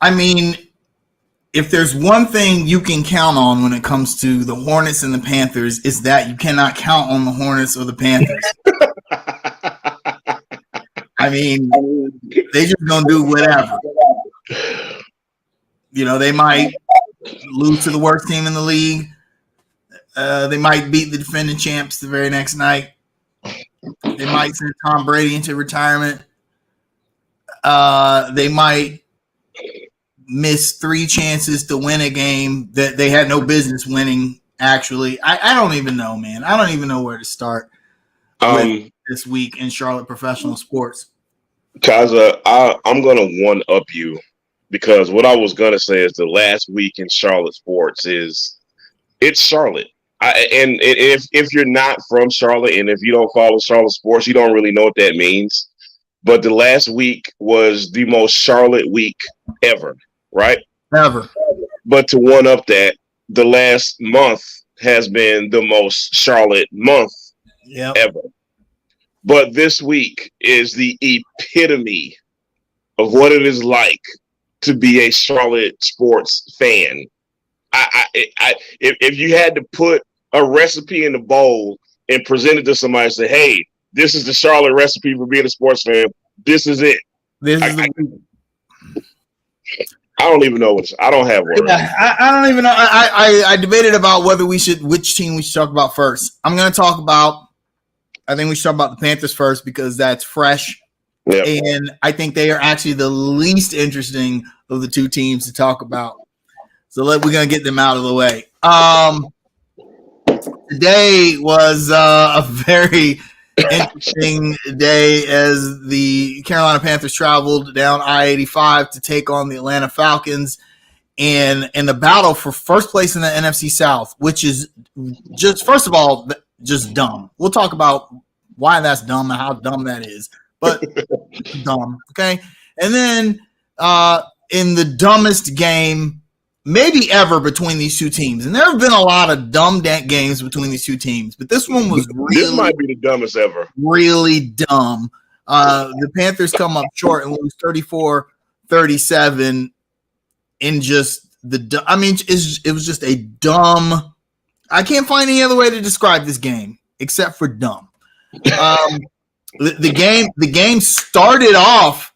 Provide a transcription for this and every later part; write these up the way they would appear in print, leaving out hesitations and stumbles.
I mean, if there's one thing you can count on when it comes to the Hornets and the Panthers, is that you cannot count on the Hornets or the Panthers. I mean, they just gonna do whatever. You know, they might lose to the worst team in the league. They might beat the defending champs the very next night. They might send Tom Brady into retirement. They might miss 3 chances to win a game that they had no business winning, actually. I don't even know, man. I don't even know where to start with this week in Charlotte professional sports. Kaza, I'm going to one-up you because what I was going to say is the last week in Charlotte sports is it's Charlotte. And if you're not from Charlotte and if you don't follow Charlotte sports, you don't really know what that means. But the last week was the most Charlotte week ever, right? Ever. But to one up that, the last month has been the most Charlotte month ever. But this week is the epitome of what it is like to be a Charlotte sports fan. If you had to put a recipe in the bowl and present it to somebody and say, hey, this is the Charlotte recipe for being a sports fan, this is it. I don't even know I don't have words. Yeah, I don't even know. I debated about which team we should talk about first. I think we should talk about the Panthers first because that's fresh. Yep. And I think they are actually the least interesting of the 2 teams to talk about. So we're going to get them out of the way. Today was a very interesting day as the Carolina Panthers traveled down I-85 to take on the Atlanta Falcons and in the battle for first place in the NFC South, which is just, first of all, just dumb. We'll talk about why that's dumb and how dumb that is, but dumb, okay? And then in the dumbest game maybe ever between these 2 teams, and there have been a lot of dumb games between these 2 teams, but this one was this might be the dumbest ever. Really dumb. The Panthers come up short and lose 34-37 in just it was just a dumb. I can't find any other way to describe this game except for dumb. The game started off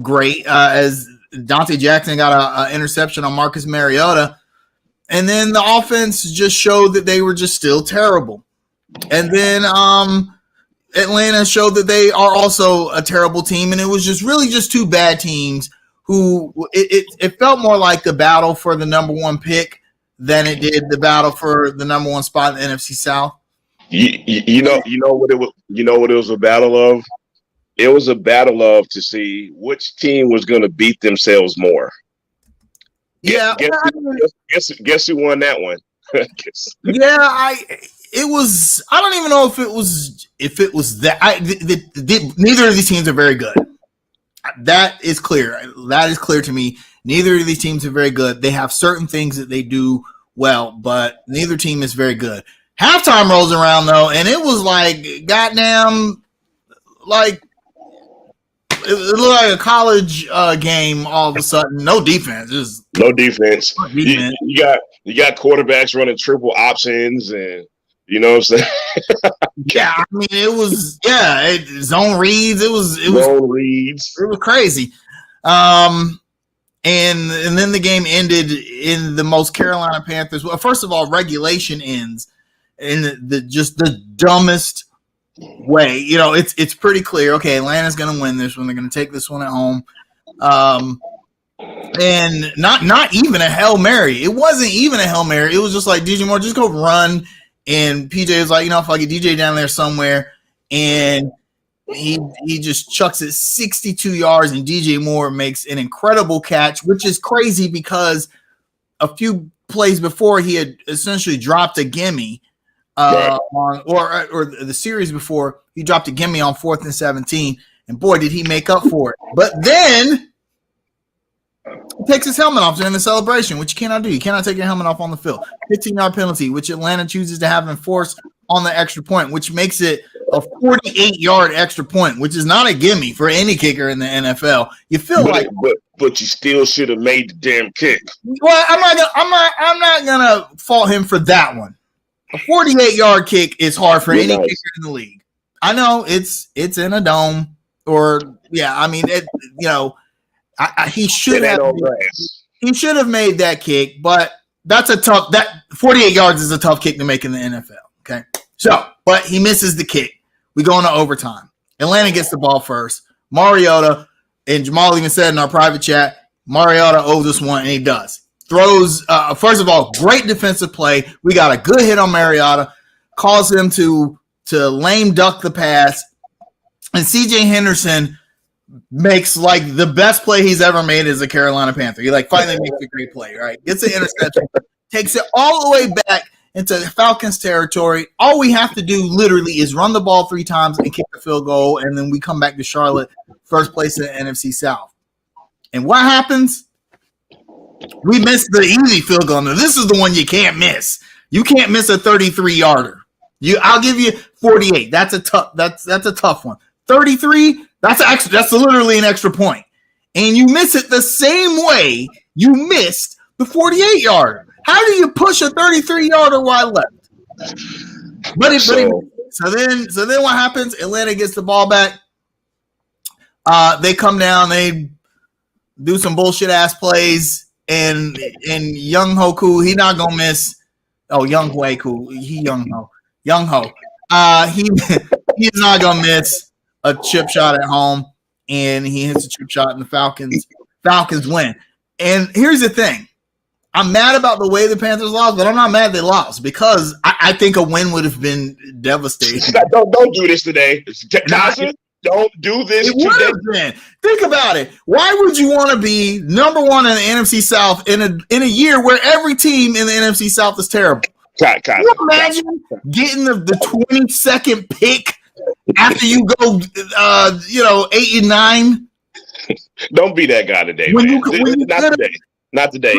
great as Dante Jackson got an interception on Marcus Mariota, and then the offense just showed that they were just still terrible. And then Atlanta showed that they are also a terrible team, and it was just really just 2 bad teams who it felt more like the battle for the number 1 pick than it did the battle for the number 1 spot in the NFC South. You know what it was. You know what it was a battle of. It was a battle of to see which team was going to beat themselves more. Yeah, guess who won that one? It was. I don't even know if it was that. Neither of these teams are very good. That is clear. That is clear to me. Neither of these teams are very good. They have certain things that they do well, but neither team is very good. Halftime rolls around though, and it was like goddamn, like. It looked like a college game all of a sudden. No defense. No defense. You got quarterbacks running triple options and you know what I'm saying? Yeah, I mean it was zone reads. It was reads. It was crazy. And then the game ended in the most Carolina Panthers. Well, first of all, regulation ends in the dumbest way. You know, it's pretty clear. Okay, Atlanta's going to win this one. They're going to take this one at home. And not even a Hail Mary. It wasn't even a Hail Mary. It was just like, DJ Moore, just go run. And PJ was like, if I get DJ down there somewhere. And he just chucks it 62 yards, and DJ Moore makes an incredible catch, which is crazy because a few plays before he had essentially dropped a gimme. Or the series before, he dropped a gimme on 4th and 17, and boy, did he make up for it. But then he takes his helmet off during the celebration, which you cannot do. You cannot take your helmet off on the field. 15-yard penalty, which Atlanta chooses to have enforced on the extra point, which makes it a 48-yard extra point, which is not a gimme for any kicker in the NFL. You feel but you still should have made the damn kick. Well, I'm not gonna fault him for that one. A 48-yard kick is hard for any kicker in the league. I know it's in a dome, or I mean, he should have made that kick, but that 48 yards is a tough kick to make in the NFL. Okay, but he misses the kick. We go into overtime. Atlanta gets the ball first. Mariota, and Jamal even said in our private chat, Mariota owes us one, and he does. Throws, first of all, great defensive play. We got a good hit on Mariota, calls him to lame duck the pass, and CJ Henderson makes like the best play he's ever made as a Carolina Panther. He finally makes a great play, right? Gets an interception, takes it all the way back into Falcons territory. All we have to do literally is run the ball 3 times and kick the field goal, and then we come back to Charlotte, first place in the NFC South. And what happens? We missed the easy field goal. Now, this is the one you can't miss. You can't miss a 33-yarder. I'll give you 48. That's a tough one. 33, that's literally an extra point. And you miss it the same way you missed the 48-yarder. How do you push a 33-yarder wide left? So then what happens? Atlanta gets the ball back. They come down, they do some bullshit ass plays, and Young Hoku, he not gonna miss. Oh, Young Hoku, Young Ho. He's not gonna miss a chip shot at home, and he hits a chip shot, and the Falcons win. And here's the thing. I'm mad about the way the Panthers lost, but I'm not mad they lost because I think a win would have been devastating. Don't do this today. Don't do this today. Think about it. Why would you want to be number one in the NFC South in a year where every team in the NFC South is terrible? Can you imagine getting the 22nd pick after you go 8 and 9? Don't be that guy today. Not today.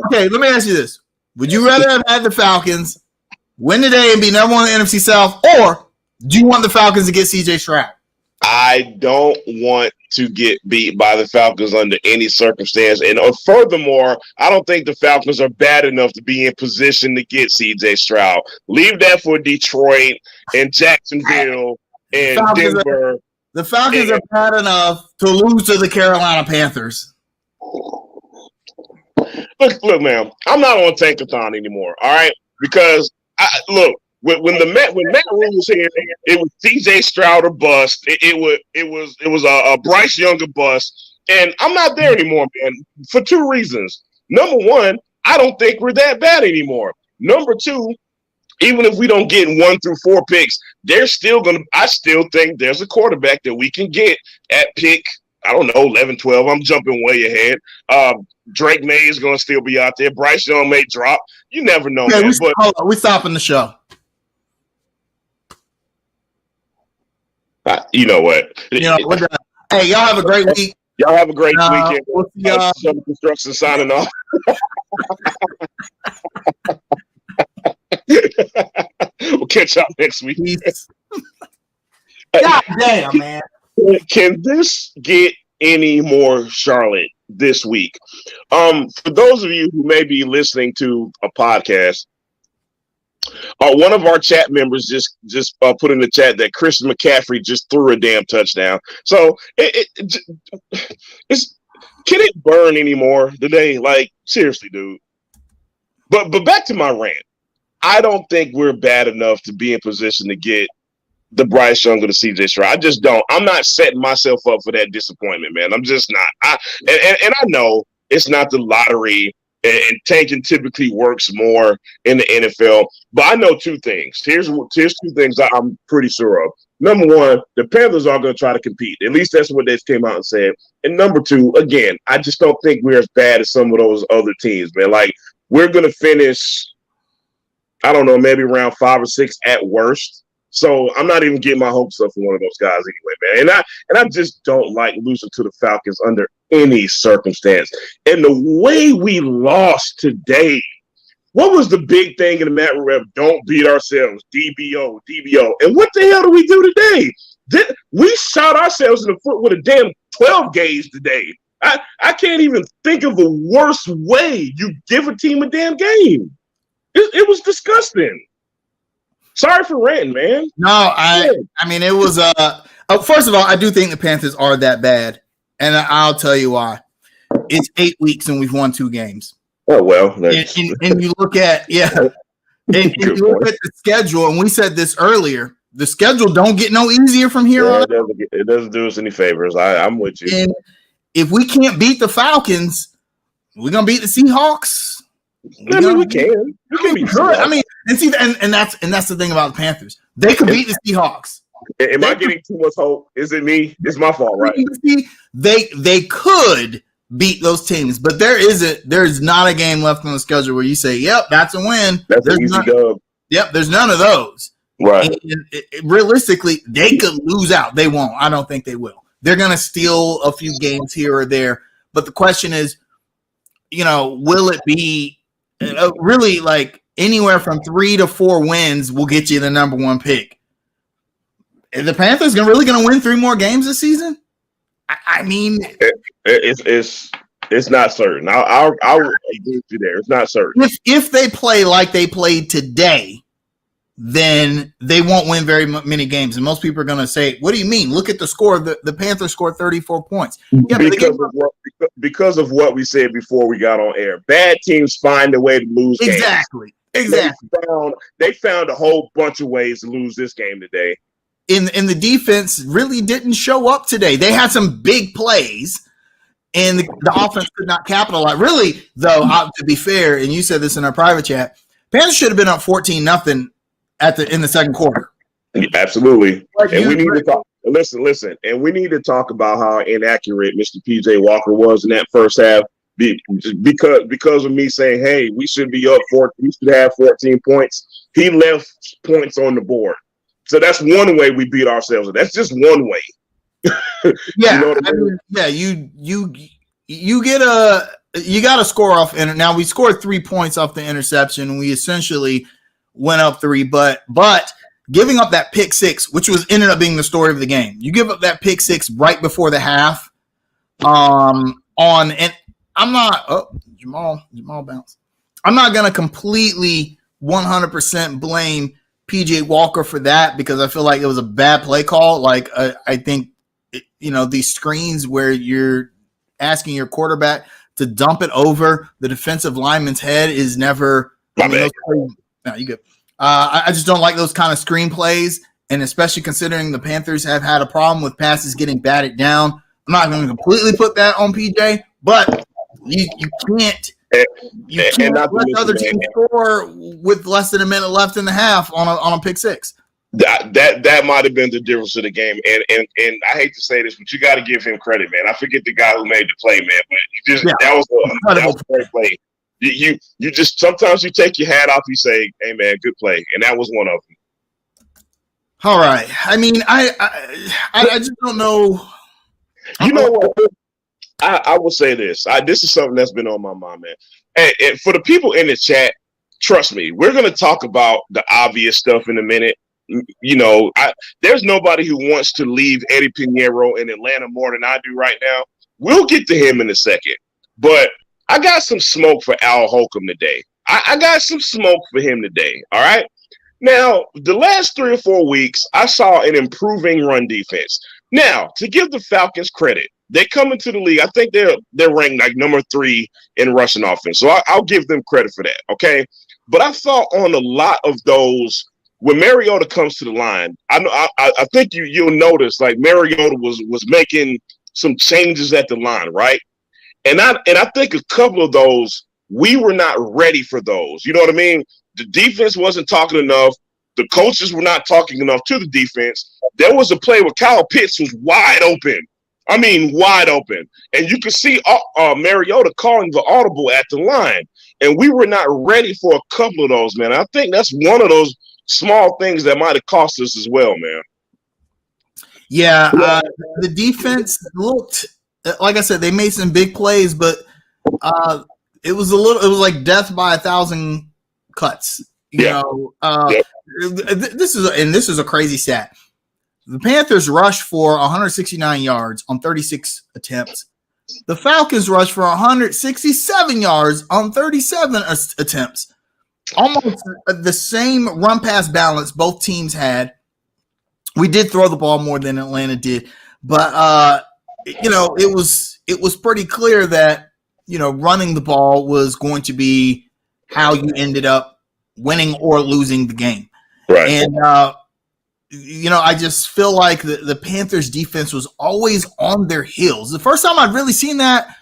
Okay, let me ask you this. Would you rather have had the Falcons win today and be number one in the NFC South, or do you want the Falcons to get CJ Stroud? I don't want to get beat by the Falcons under any circumstance. And furthermore, I don't think the Falcons are bad enough to be in position to get CJ Stroud. Leave that for Detroit and Jacksonville and Denver. The Falcons are bad enough to lose to the Carolina Panthers. Look, man, I'm not on Tankathon anymore, all right? Because, when Matt Rule was here, it was C.J. Stroud or bust. It was a Bryce Younger bust, and I'm not there anymore, man, for 2 reasons. Number one, I don't think we're that bad anymore. Number two, even if we don't get 1 through 4 picks, I still think there's a quarterback that we can get at pick, I don't know, 11, 12. I'm jumping way ahead. Drake May is going to still be out there. Bryce Young may drop. You never know, man. Hold on, we're stopping the show. You know what? Hey, y'all have a great week. Y'all have a great weekend. We'll see y'all. Summer Construction signing off. We'll catch y'all next week. God damn, man. Can this get any more Charlotte this week? For those of you who may be listening to a podcast, one of our chat members just put in the chat that Christian McCaffrey just threw a damn touchdown. So can it burn anymore today? Like, seriously, dude. But back to my rant. I don't think we're bad enough to be in position to get the Bryce Young or the CJ Stroud. I just don't. I'm not setting myself up for that disappointment, man. I'm just not. And I know it's not the lottery, and tanking typically works more in the NFL. But I know 2 things. Here's 2 things I'm pretty sure of. Number one, the Panthers are going to try to compete. At least that's what they came out and said. And number 2, again, I just don't think we're as bad as some of those other teams, man. Like, we're going to finish, I don't know, maybe around 5 or 6 at worst. So I'm not even getting my hopes up for one of those guys anyway, man. And I just don't like losing to the Falcons under any circumstance. And the way we lost today, what was the big thing in the mat rep? Don't beat ourselves. DBO, DBO. And what the hell do we do today? We shot ourselves in the foot with a damn 12 gauge today. I can't even think of a worse way you give a team a damn game. It was disgusting. Sorry for ranting, man. No, I mean, it was first of all, I do think the Panthers are that bad, and I'll tell you why. It's 8 weeks and we've won 2 games. Oh well, and you look at and you look at the schedule, and we said this earlier. The schedule don't get no easier from here on. It doesn't do us any favors. I'm with you. And if we can't beat the Falcons, we're gonna beat the Seahawks. We can. We can beat. I mean, and that's the thing about the Panthers. They could beat the Seahawks. Am I getting too much hope? Is it me? It's my fault, right? They could beat those teams, but there's not a game left on the schedule where you say, "Yep, that's a win." That's an easy dub. Yep, there's none of those. Right. And realistically, they could lose out. They won't. I don't think they will. They're going to steal a few games here or there. But the question is, will it be really like anywhere from 3 to 4 wins will get you the number 1 pick? Are the Panthers really going to win 3 more games this season? I mean, it's not certain. I'll agree with you there. It's not certain. If they play like they played today, then they won't win very many games. And most people are going to say, what do you mean? Look at the score. The Panthers scored 34 points. Yeah, because of what we said before we got on air. Bad teams find a way to lose Exactly. games. They found a whole bunch of ways to lose this game today. And the defense really didn't show up today. They had some big plays, and the offense could not capitalize. Really, though, to be fair, and you said this in our private chat, Panthers should have been up 14-0 in the second quarter. Absolutely. And we need to talk. Listen. And we need to talk about how inaccurate Mr. PJ Walker was in that first half. Because of me saying, hey, we should be up 14, we should have 14 points. He left points on the board. So that's one way we beat ourselves. That's just one way. Yeah. You know what I mean? Yeah, you got to score off. And now we scored 3 points off the interception. We essentially went up 3, but giving up that pick 6, which ended up being the story of the game. You give up that pick 6 right before the half. And I'm not Jamal bounced. I'm not gonna completely 100% blame PJ Walker for that because I feel like it was a bad play call. Like I think these screens where you're asking your quarterback to dump it over the defensive lineman's head is never. No, you good. I just don't like those kind of screen plays, and especially considering the Panthers have had a problem with passes getting batted down. I'm not going to completely put that on PJ, but you can't let the other team score with less than a minute left in the half on a pick 6. That might have been the difference of the game, and I hate to say this, but you got to give him credit, man. I forget the guy who made the play, man, but that was a great play. You just sometimes you take your hat off. You say, "Hey man, good play," and that was one of them. All right. I mean, I just don't know. You know what? I will say this. This is something that's been on my mind, man. And for the people in the chat, trust me, we're going to talk about the obvious stuff in a minute. There's nobody who wants to leave Eddie Pinheiro in Atlanta more than I do right now. We'll get to him in a second, but I got some smoke for Al Holcomb today. I got some smoke for him today. All right. Now, the last 3 or 4 weeks, I saw an improving run defense. Now, to give the Falcons credit, they come into the league. I think they're ranked like number 3 in rushing offense. So I'll give them credit for that. Okay. But I thought on a lot of those, when Mariota comes to the line, I think you'll notice like Mariota was making some changes at the line, right? And I think a couple of those, we were not ready for those. You know what I mean? The defense wasn't talking enough. The coaches were not talking enough to the defense. There was a play where Kyle Pitts was wide open. I mean, wide open. And you could see Mariota calling the audible at the line. And we were not ready for a couple of those, man. I think that's one of those small things that might have cost us as well, man. Yeah, the defense looked – like I said, they made some big plays, but it was like death by 1,000 cuts. Yeah. This is a crazy stat. The Panthers rushed for 169 yards on 36 attempts. The Falcons rushed for 167 yards on 37 attempts. Almost the same run pass balance both teams had. We did throw the ball more than Atlanta did, but it was pretty clear that running the ball was going to be how you ended up winning or losing the game. Right. And I just feel like the Panthers defense was always on their heels. The first time I'd really seen that,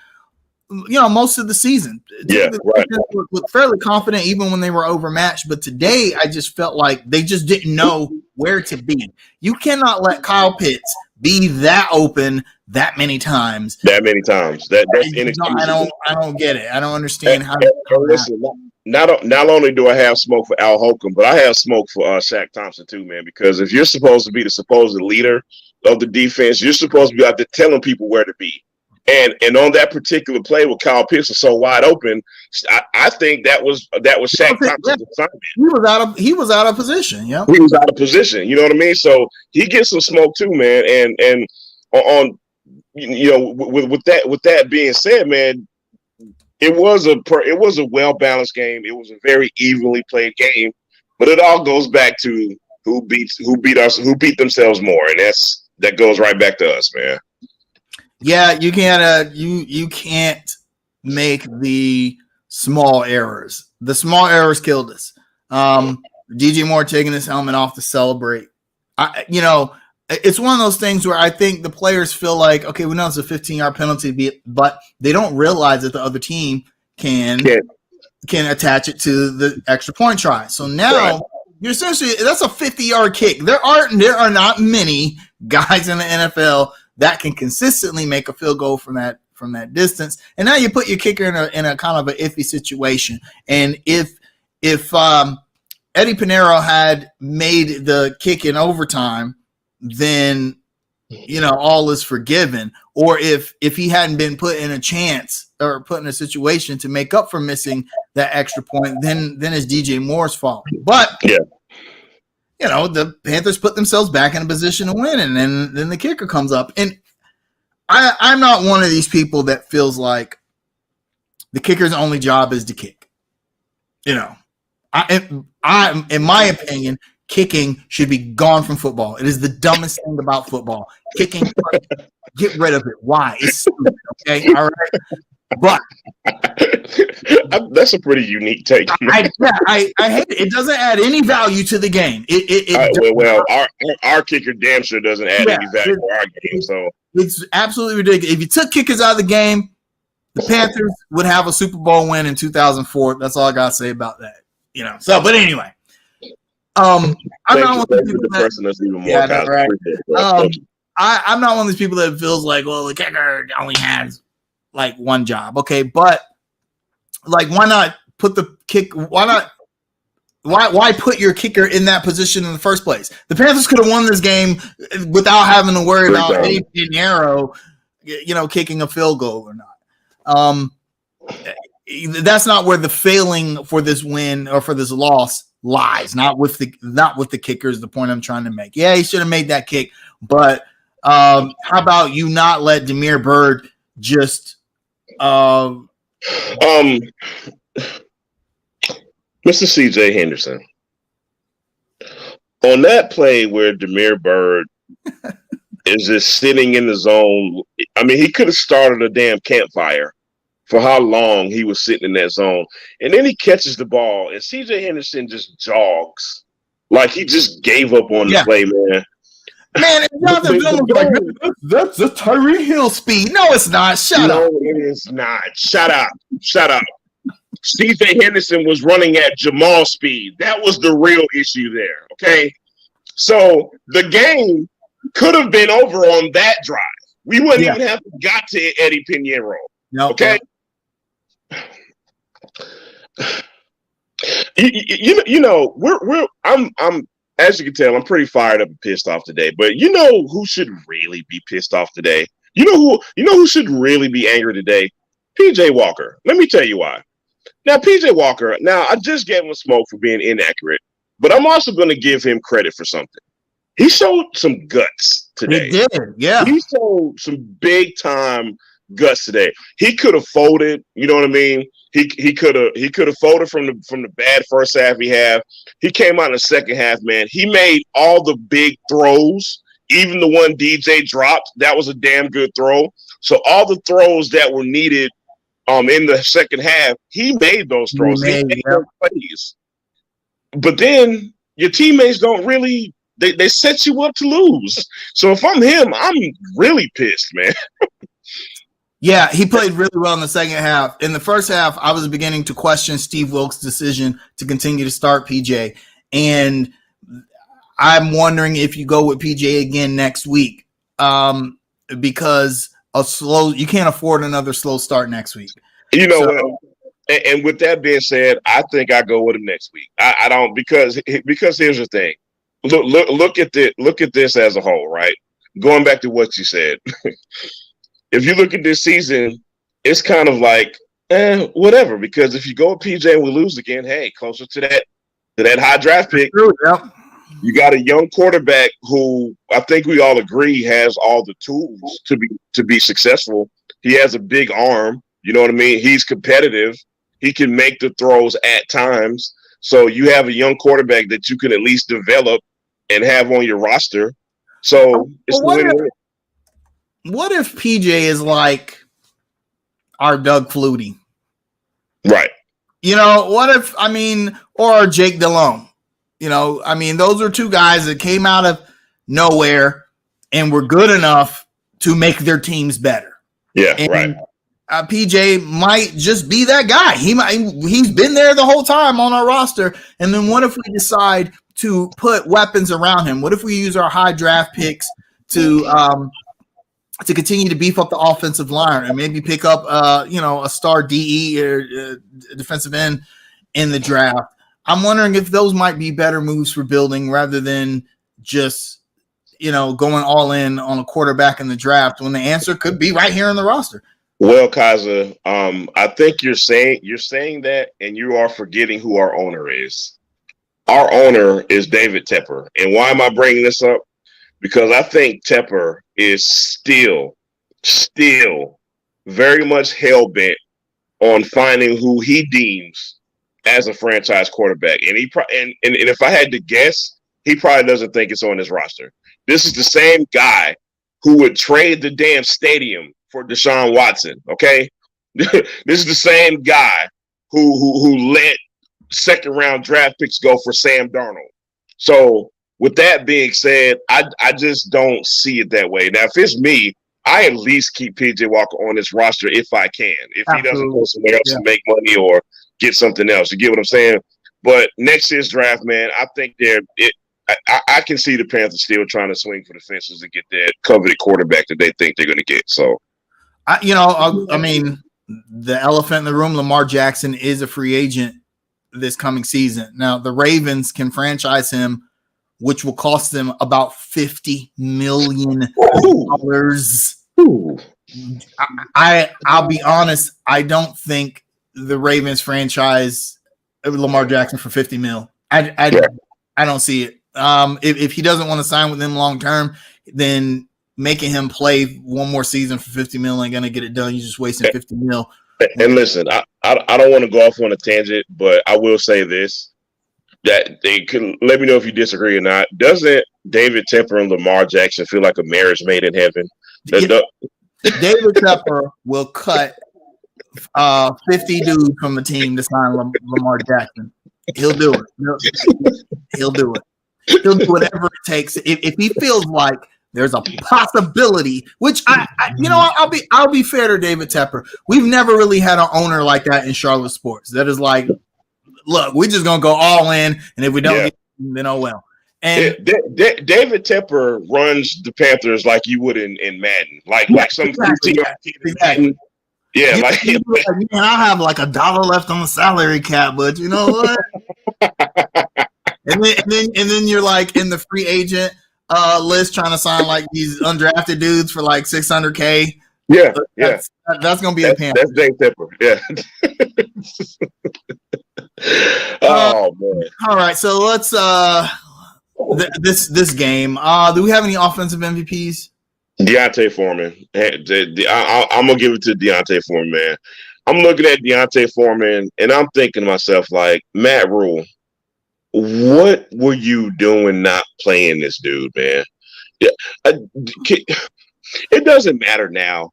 most of the season. Yeah, right. Looked fairly confident even when they were overmatched. But today I just felt like they just didn't know where to be. You cannot let Kyle Pitts be that open that many times. That's inexcusable. I don't get it. I don't understand how. Listen, not only do I have smoke for Al Holcomb, but I have smoke for Shaq Thompson too, man. Because if you're supposed to be the supposed leader of the defense, you're supposed to be out there telling people where to be. And on that particular play where Kyle Pitts was so wide open, I think that was Shaq Thompson's assignment. He was out of position. Yeah, he was out of position. You know what I mean? So he gets some smoke too, man. And on with that being said, man, it was a well balanced game. It was a very evenly played game. But it all goes back to who beat themselves more, and that goes right back to us, man. Yeah, you can't you can't make the small errors. The small errors killed us. DJ Moore taking his helmet off to celebrate. It's one of those things where I think the players feel like, okay, we know it's a 15-yard penalty, but they don't realize that the other team can attach it to the extra point try. So now you're essentially, that's a 50-yard kick. There are not many guys in the NFL that can consistently make a field goal from that distance. And now you put your kicker in a kind of an iffy situation. And if Eddie Pinheiro had made the kick in overtime, then all is forgiven. Or if he hadn't been put in a chance or put in a situation to make up for missing that extra point, then it's DJ Moore's fault. But the Panthers put themselves back in a position to win, and then the kicker comes up. And I'm not one of these people that feels like the kicker's only job is to kick. In my opinion, kicking should be gone from football. It is the dumbest thing about football. Kicking, get rid of it. Why? It's stupid, okay? All right. But that's a pretty unique take. I hate it. It doesn't add any value to the game. Our kicker damn sure doesn't add any value to our game. So it's absolutely ridiculous. If you took kickers out of the game, the Panthers would have a Super Bowl win in 2004. That's all I gotta say about that. So, but anyway, I'm not one of these people I'm not one of these people that feels like, well, the kicker only has like one job. Okay, but like, why not put the kick? Why put your kicker in that position in the first place? The Panthers could have won this game without having to worry about Eddie Pinheiro, kicking a field goal or not. That's not where the failing for this win or for this loss lies. Not with the kickers. The point I'm trying to make. Yeah, he should have made that kick, but how about you not let Damiere Byrd just Mr. CJ Henderson, on that play where Damiere Byrd is just sitting in the zone. I mean, he could have started a damn campfire for how long he was sitting in that zone. And then he catches the ball, and CJ Henderson just jogs. Like he just gave up on the play, man. Man, that's a Tyreek Hill speed. No, it's not. Shut up. No, it is not. Shut up. CJ Henderson was running at Jamal speed. That was the real issue there, okay? So the game could have been over on that drive. We wouldn't even have got to Eddie Pinheiro. No, okay? I'm as you can tell, I'm pretty fired up and pissed off today. But you know who should really be pissed off today? You know who should really be angry today? PJ Walker. Let me tell you why. Now, PJ Walker, now I just gave him smoke for being inaccurate, but I'm also going to give him credit for something. He showed some guts He today. did, yeah. He showed some big time guts today. He could have folded, you know what I mean? He could have folded from the bad first half he had. He came out in the second half, man. He made all the big throws, even the one DJ dropped. That was a damn good throw. So all the throws that were needed in the second half, he made those throws. He made those plays. But then your teammates don't really they set you up to lose. So if I'm him, I'm really pissed, man. Yeah, he played really well in the second half. In the first half, I was beginning to question Steve Wilkes' decision to continue to start PJ. And I'm wondering if you go with PJ again next week, because you can't afford another slow start next week. You know what? And with that being said, I think I go with him next week. I don't because here's the thing. Look at this as a whole, right? Going back to what you said. If you look at this season, it's kind of like whatever. Because if you go with PJ and we lose again, hey, closer to that high draft pick. Yep. You got a young quarterback who I think we all agree has all the tools to be successful. He has a big arm. You know what I mean? He's competitive. He can make the throws at times. So you have a young quarterback that you can at least develop and have on your roster. So it's what if PJ is like our Doug Flutie? Right. You know, or Jake Delhomme? You know, I mean, those are two guys that came out of nowhere and were good enough to make their teams better. Yeah, and, right. PJ might just be that guy. He's been there the whole time on our roster. And then what if we decide to put weapons around him? What if we use our high draft picks to continue to beef up the offensive line and maybe pick up a star DE or defensive end in the draft? I'm wondering if those might be better moves for building rather than just going all in on a quarterback in the draft when the answer could be right here in the roster. Well, Kaza, I think you're saying that, and you are forgetting who our owner is. Our owner is David Tepper, and why am I bringing this up? Because I think Tepper is still very much hell bent on finding who he deems as a franchise quarterback, and and if I had to guess, he probably doesn't think it's on his roster. This is the same guy who would trade the damn stadium for Deshaun Watson. Okay, this is the same guy who let second round draft picks go for Sam Darnold. So with that being said, I just don't see it that way. Now, if it's me, I at least keep PJ Walker on this roster if I can. If he doesn't go somewhere else to make money or get something else, you get what I'm saying? But next year's draft, man, I think I can see the Panthers still trying to swing for the fences to get that coveted quarterback that they think they're going to get. So, I mean, the elephant in the room, Lamar Jackson is a free agent this coming season. Now, the Ravens can franchise him, which will cost them about $50 million. I'll be honest, I don't think the Ravens franchise Lamar Jackson for $50 million. I don't see it. If he doesn't want to sign with them long term, then making him play one more season for $50 million ain't gonna get it done. You're just wasting $50 million. And listen, I don't want to go off on a tangent, but I will say this: that they can let me know if you disagree or not. Doesn't David Tepper and Lamar Jackson feel like a marriage made in heaven? David Tepper will cut 50 dudes from the team to sign Lamar Jackson. He'll do it. He'll do it. He'll do whatever it takes. If he feels like there's a possibility, which I'll be fair to David Tepper. We've never really had an owner like that in Charlotte sports. That is like, look, we're just gonna go all in, and if we don't get them, then oh well. And David Tepper runs the Panthers like you would in Madden, like some exactly. Yeah, I have like $1 left on the salary cap, but you know what? and then you're like in the free agent list trying to sign like these undrafted dudes for like $600K. Yeah, yeah. That's going to be the Panthers. That's Jake Tipper. Yeah. Oh man. All right, so let's this game. Do we have any offensive MVPs? Deontay Foreman. I'm gonna give it to Deontay Foreman, man. I'm looking at Deontay Foreman and I'm thinking to myself, like, Matt Rule, what were you doing not playing this dude, man? Yeah, it doesn't matter now.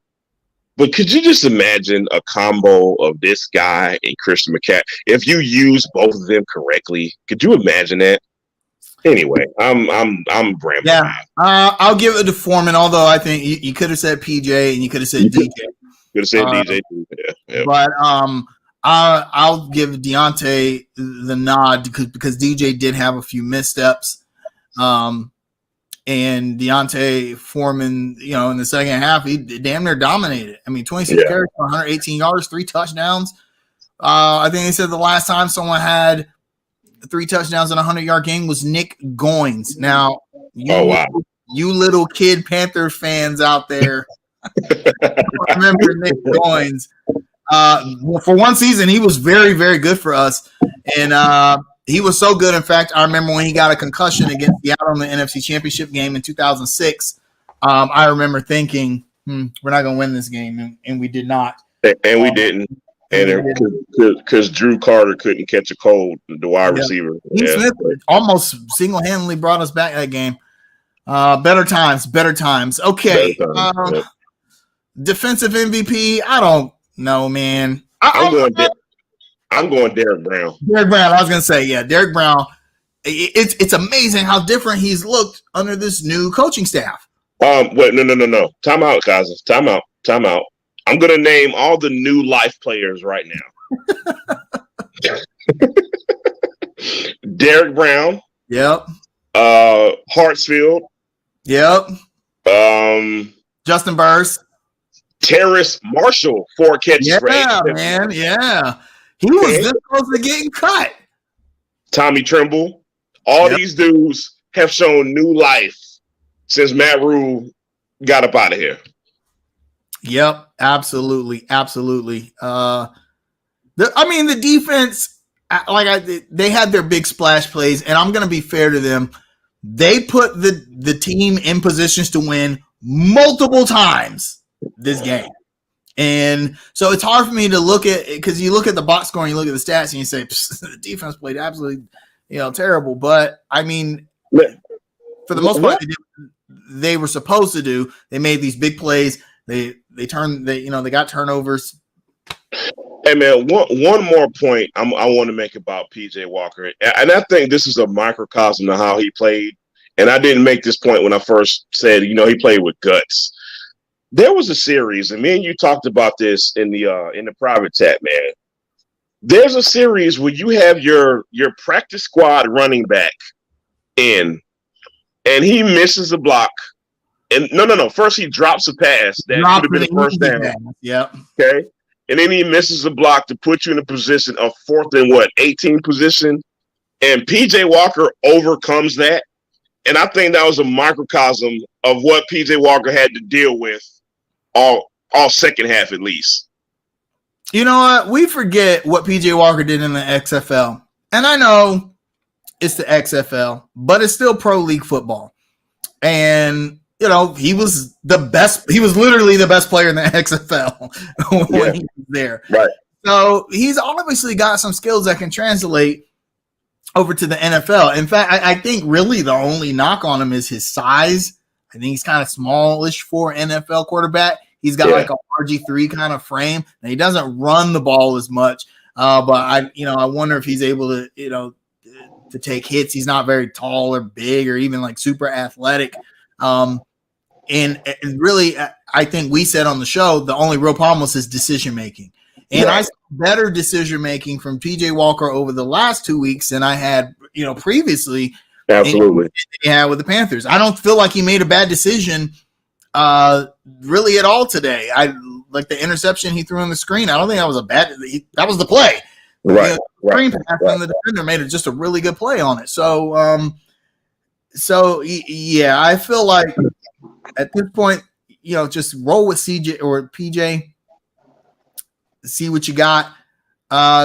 But could you just imagine a combo of this guy and Christian McCaffrey? If you use both of them correctly, could you imagine that? Anyway, I'm rambling. Yeah, I'll give it to Foreman. Although I think you could have said PJ and you could have said DJ. Could have said DJ too. Yeah. But I'll give Deontay the nod because DJ did have a few missteps. And Deontay Foreman, in the second half, he damn near dominated. I mean, 26 carries, 118 yards, 3 touchdowns. I think they said the last time someone had 3 touchdowns in a 100-yard game was Nick Goins. Now, you little kid Panther fans out there, remember Nick Goins. For one season, he was very, very good for us. And he was so good. In fact, I remember when he got a concussion against Seattle in the NFC Championship game in 2006. I remember thinking, we're not going to win this game. And we did not. And we didn't. And because Drew Carter couldn't catch a cold, the wide receiver. Smith almost single-handedly brought us back that game. Better times. Okay. Better times. Defensive MVP, I don't know, man. I'm going Derrick Brown. Derrick Brown. I was going to say, Derrick Brown. It's amazing how different he's looked under this new coaching staff. Wait, no. Time out, Cousins. Time out. I'm going to name all the new life players right now. Derrick Brown. Yep. Hartsfield. Yep. Justin Burris. Terrace Marshall, 4 catches for 8. Yeah, man. Yeah. He was this close to getting cut. Tommy Tremble. All these dudes have shown new life since Matt Rule got up out of here. Yep, absolutely. The defense, they had their big splash plays, and I'm going to be fair to them. They put the team in positions to win multiple times this game. And so it's hard for me to look at it because you look at the box score and you look at the stats and you say the defense played absolutely, terrible. But I mean, for the most part, they were supposed to do. They made these big plays. They got turnovers. Hey man, one more point I want to make about PJ Walker, and I think this is a microcosm of how he played. And I didn't make this point when I first said, he played with guts. There was a series, and me and you talked about this in the private chat, man. There's a series where you have your practice squad running back in, and he misses a block. And no. First, he drops a pass that could have been a first down. Yep. Okay. And then he misses a block to put you in a position of 4th and 18 position. And PJ Walker overcomes that. And I think that was a microcosm of what PJ Walker had to deal with all second half at least. You know what? We forget what PJ Walker did in the XFL. And I know it's the XFL, but it's still pro league football. And he was the best. He was literally the best player in the XFL when he was there. Right. So he's obviously got some skills that can translate over to the NFL. In fact, I think really the only knock on him is his size. I think he's kind of smallish for an NFL quarterback. He's got like a RG3 kind of frame, and he doesn't run the ball as much. But I wonder if he's able to, to take hits. He's not very tall or big or even like super athletic. And really, I think we said on the show, the only real problem was his decision-making. And I saw better decision-making from PJ Walker over the last 2 weeks than I had, previously. Absolutely. With the Panthers. I don't feel like he made a bad decision really at all today. I like the interception he threw on the screen. I don't think that was that was the play. Right. Screen pass from the defender made just a really good play on it. So, I feel like at this point, just roll with CJ or PJ. See what you got.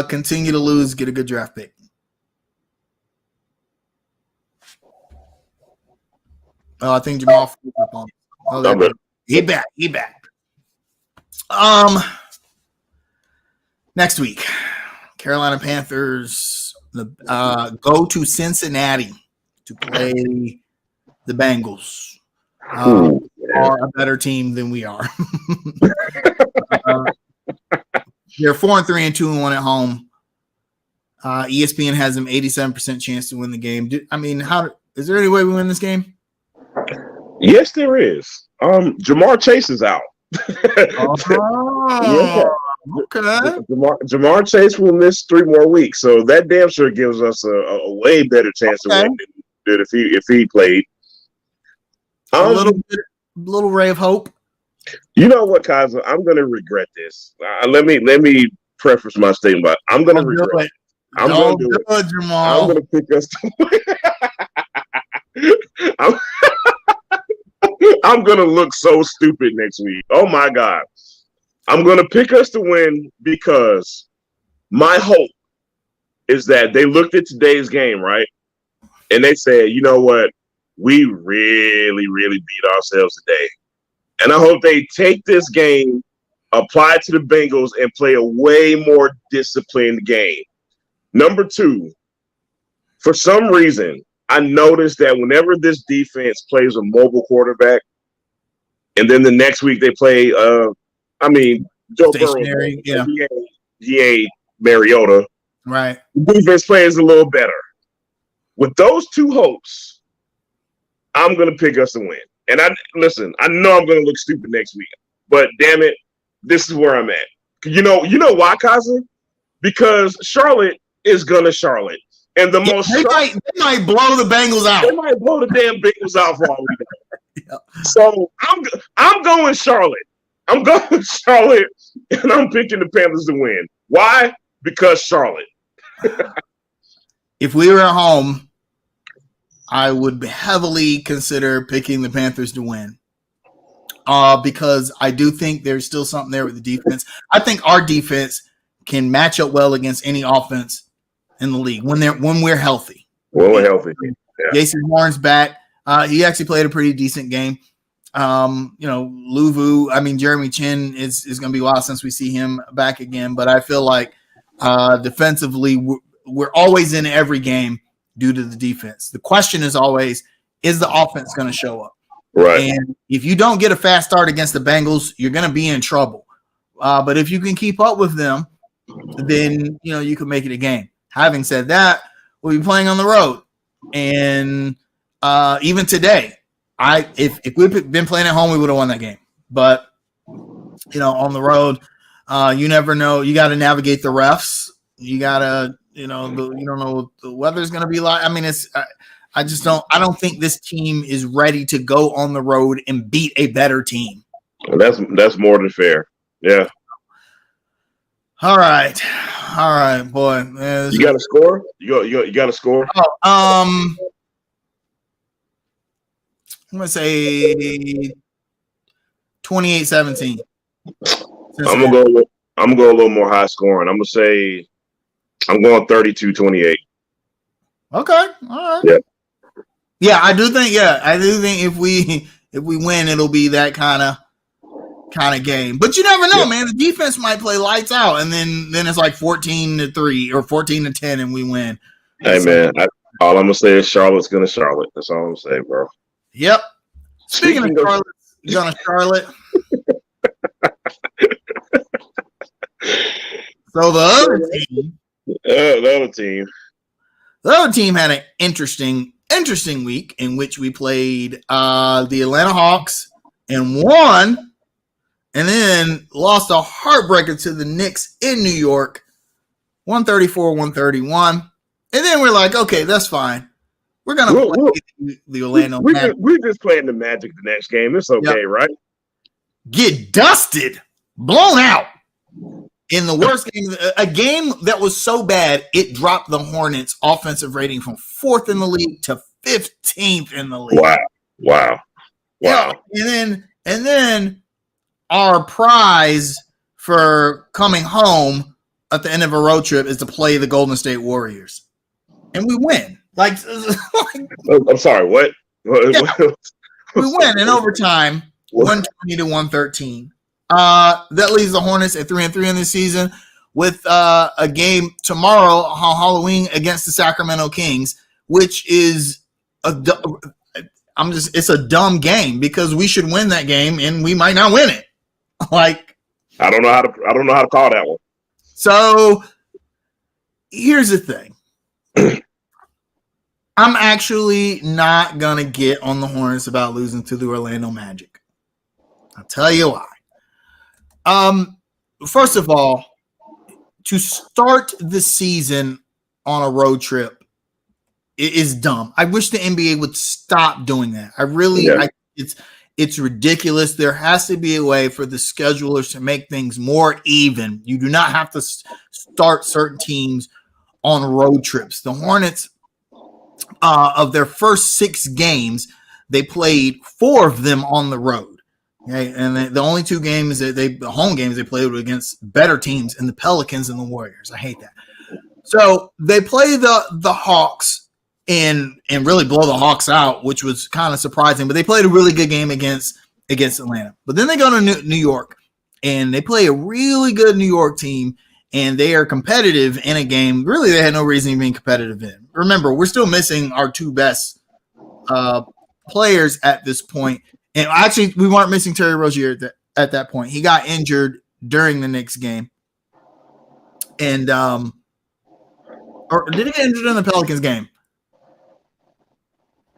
Continue to lose. Get a good draft pick. I think Jamal. He back. Next week, Carolina Panthers go to Cincinnati to play the Bengals. Are a better team than we are. They're 4-3 and 2-1 at home. ESPN has them 87% chance to win the game. Is there any way we win this game? Yes, there is. Jamar Chase is out. Okay. Jamar Chase will miss 3 more weeks, so that damn sure gives us a way better chance to win than if he played. A little ray of hope. You know what, Kaiser? I'm going to regret this. Let me preface my statement. But I'm going to regret it. I'm going to do it, Jamal. I'm going to pick us to win. I'm going to look so stupid next week. Oh, my God. I'm going to pick us to win because my hope is that they looked at today's game, right? And they said, you know what? We really, really beat ourselves today. And I hope they take this game, apply it to the Bengals, and play a way more disciplined game. Number 2, for some reason, I noticed that whenever this defense plays a mobile quarterback, and then the next week they play, Joe Burrow, he ain't Mariota. Right. The defense plays a little better. With those 2 hopes, I'm going to pick us to win. And I know I'm going to look stupid next week, but damn it, this is where I'm at. You know why, cousin? Because Charlotte is going to Charlotte. And they might blow the Bengals out. They might blow the damn Bengals out for all we know. So I'm going Charlotte. I'm going Charlotte, and I'm picking the Panthers to win. Why? Because Charlotte. If we were at home, I would heavily consider picking the Panthers to win. Because I do think there's still something there with the defense. I think our defense can match up well against any offense in the league when we're healthy. When we're healthy. Yeah. Jason Horn's back. He actually played a pretty decent game. Luvu, Jeremy Chin is going to be a while since we see him back again, but I feel like defensively we're always in every game due to the defense. The question is always, is the offense going to show up? Right. And if you don't get a fast start against the Bengals, you're going to be in trouble. But if you can keep up with them, then you can make it a game. Having said that, we'll be playing on the road, and even today, if we'd been playing at home, we would have won that game. But on the road, you never know. You got to navigate the refs. You got to, you don't know what the weather's going to be like. I don't think this team is ready to go on the road and beat a better team. Well, that's more than fair. Yeah. All right, boy. You got a score? You got a score? I'm gonna say 28-17. I'm gonna go a little more high scoring. I'm going 32-28. Okay, all right. Yeah. Yeah, I do think if we win, it'll be that kind of game. But you never know, man. The defense might play lights out, and then it's like 14-3 or 14-10, and we win. Hey, man, all I'm gonna say is Charlotte's gonna Charlotte. That's all I'm saying, bro. Yep. Speaking of Charlotte, gonna Charlotte. So the other team had an interesting week in which we played the Atlanta Hawks and won, and then lost a heartbreaker to the Knicks in New York, 134-131. And then we're like, okay, that's fine. We're gonna play the Orlando Magic. We're just playing the Magic the next game. It's okay, right? Get dusted, blown out in the worst game. A game that was so bad it dropped the Hornets' offensive rating from 4th in the league to 15th in the league. Wow. Yeah, and then And then our prize for coming home at the end of a road trip is to play the Golden State Warriors. And we win. Like I'm sorry, what? Yeah, we win in overtime, 120 to 113. That leaves the Hornets at 3-3 in this season with a game tomorrow on Halloween against the Sacramento Kings, which is it's a dumb game because we should win that game and we might not win it. Like I don't know how to call that one. So here's the thing. I'm actually not gonna get on the Hornets about losing to the Orlando Magic. I'll tell you why. First of all, to start the season on a road trip is dumb. I wish the NBA would stop doing that. It's ridiculous. There has to be a way for the schedulers to make things more even. You do not have to start certain teams on road trips. The Hornets, of their first 6 games, they played 4 of them on the road. Okay, and the only 2 games the home games they played were against better teams in the Pelicans and the Warriors. I hate that. So they play the Hawks and really blow the Hawks out, which was kind of surprising. But they played a really good game against Atlanta. But then they go to New York and they play a really good New York team. And they are competitive in a game. Really, they had no reason to be competitive in. Remember, we're still missing our 2 best players at this point. And actually, we weren't missing Terry Rozier at that point. He got injured during the Knicks game. And or did he get injured in the Pelicans game?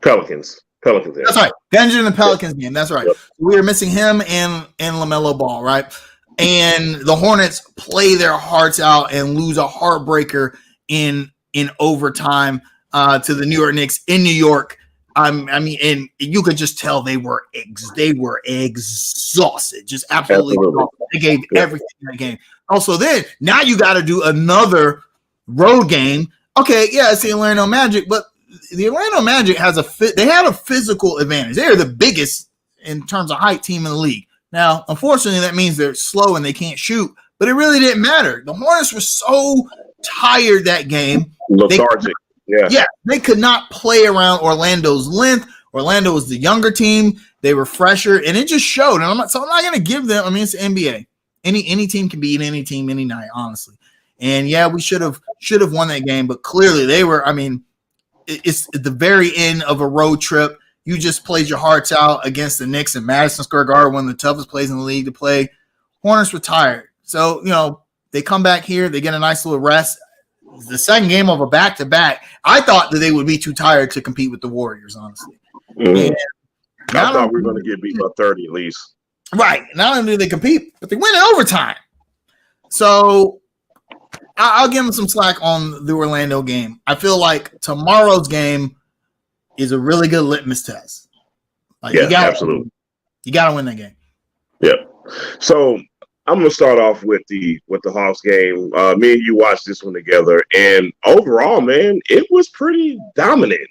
Pelicans. That's right. Got injured in the Pelicans game. That's right. Yep. We were missing him and LaMelo Ball, right? And the Hornets play their hearts out and lose a heartbreaker in overtime to the New York Knicks in New York. And you could just tell they were exhausted, just absolutely exhausted. They gave everything in that game. Also, then now you got to do another road game. Okay, yeah, it's the Orlando Magic, but the Orlando Magic they have a physical advantage. They are the biggest in terms of height team in the league. Now, unfortunately, that means they're slow and they can't shoot, but it really didn't matter. The Hornets were so tired that game. Lethargic. They could not play around Orlando's length. Orlando was the younger team. They were fresher, and it just showed. And I'm not going to give them. I mean, it's the NBA. Any team can beat any team any night, honestly. And yeah, we should have won that game, but clearly they were. I mean, it's at the very end of a road trip. You just played your hearts out against the Knicks in Madison Square Garden, one of the toughest places in the league to play. Hornets were tired. So, they come back here. They get a nice little rest. The second game of a back-to-back, I thought that they would be too tired to compete with the Warriors, honestly. Mm-hmm. I thought we were going to get beat by 30 at least. Right. Not only do they compete, but they win in overtime. So I'll give them some slack on the Orlando game. I feel like tomorrow's game is a really good litmus test. Absolutely. You got to win that game. Yeah. So I'm gonna start off with the Hawks game. Me and you watched this one together, and overall, man, it was pretty dominant.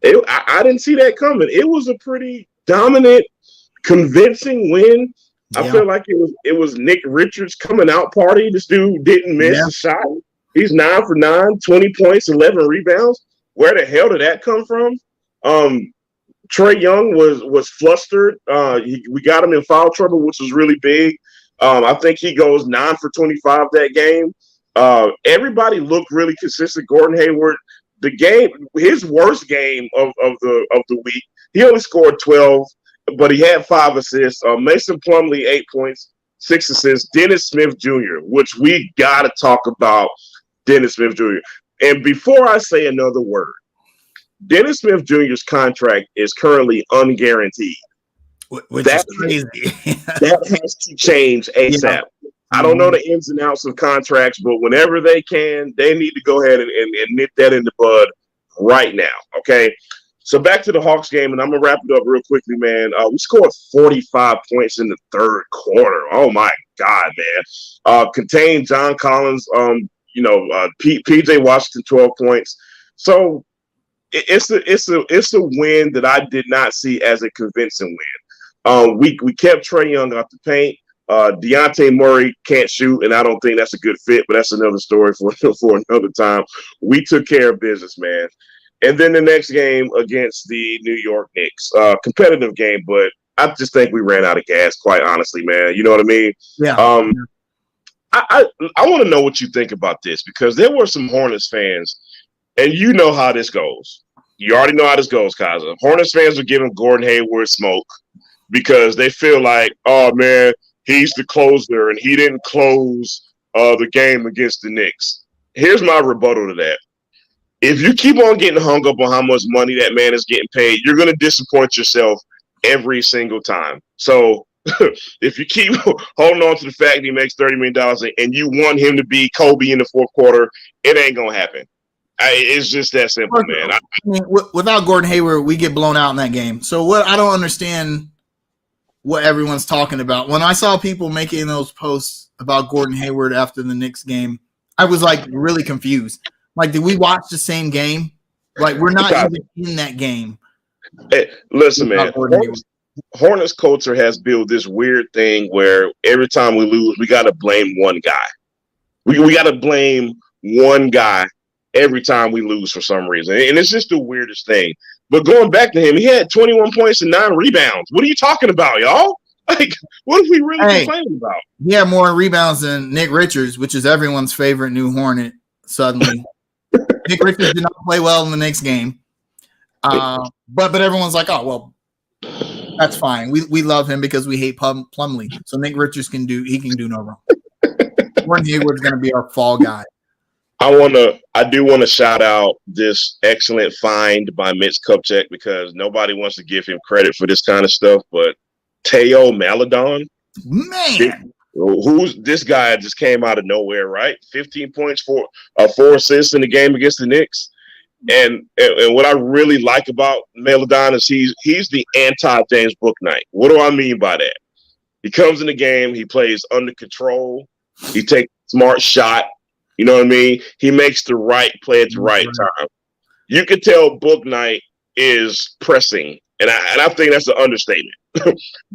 I didn't see that coming. It was a pretty dominant, convincing win. Yeah. I feel like it was Nick Richards' coming out party. This dude didn't miss a shot. He's 9 for 9, 20 points, 11 rebounds. Where the hell did that come from? Trae Young was flustered. We got him in foul trouble, which was really big. I think he goes 9 for 25 that game. Everybody looked really consistent. Gordon Hayward, his worst game of the week. He only scored 12, but he had 5 assists. Mason Plumlee 8 points, 6 assists. Dennis Smith Jr., which we gotta talk about. Dennis Smith Jr. And before I say another word, Dennis Smith Jr.'s contract is currently unguaranteed. Which is crazy. That has to change ASAP. Yeah. I don't know the ins and outs of contracts, but whenever they can, they need to go ahead and nip that in the bud right now. Okay. So back to the Hawks game, and I'm gonna wrap it up real quickly, man. We scored 45 points in the third quarter. Oh my God, man. Contained John Collins. PJ Washington 12 points. So it's a win that I did not see as a convincing win. We kept Trae Young out the paint. Deontay Murray can't shoot, and I don't think that's a good fit, but that's another story for another time. We took care of business, man. And then the next game against the New York Knicks, competitive game, but I just think we ran out of gas, quite honestly, man. You know what I mean? Yeah. I want to know what you think about this, because there were some Hornets fans, and you know how this goes. You already know how this goes, Kaza. Hornets fans are giving Gordon Hayward smoke because they feel like, oh, man, he's the closer, and he didn't close the game against the Knicks. Here's my rebuttal to that. If you keep on getting hung up on how much money that man is getting paid, you're going to disappoint yourself every single time. So if you keep holding on to the fact that he makes $30 million and you want him to be Kobe in the fourth quarter, it ain't going to happen. It's just that simple, man. I mean, without Gordon Hayward, we get blown out in that game. So what I don't understand what everyone's talking about. When I saw people making those posts about Gordon Hayward after the Knicks game, I was like really confused. Like, did we watch the same game? Like, we're not even in that game. Hey, listen, man. Hornets culture has built this weird thing where every time we lose, we got to blame one guy. We got to blame one guy every time we lose for some reason. And it's just the weirdest thing. But going back to him, he had 21 points and 9 rebounds. What are you talking about, y'all? Like, what are we really complaining about? He had more rebounds than Nick Richards, which is everyone's favorite new Hornet, suddenly. Nick Richards did not play well in the next game. But everyone's like, oh, well, that's fine. We love him because we hate Plumlee. So Nick Richards can do no wrong. Gordon Hayward's going to be our fall guy. I do want to shout out this excellent find by Mitch Kupchak, because nobody wants to give him credit for this kind of stuff, but Teo Maledon, man, who's this guy? Just came out of nowhere, right? 15 points, 4 assists in the game against the Knicks. And what I really like about Maledon is he's the anti-James Bouknight. What do I mean by that? He comes in the game, he plays under control, he takes a smart shot. You know what I mean? He makes the right play at the right time. You can tell Bouknight is pressing, and I think that's an understatement.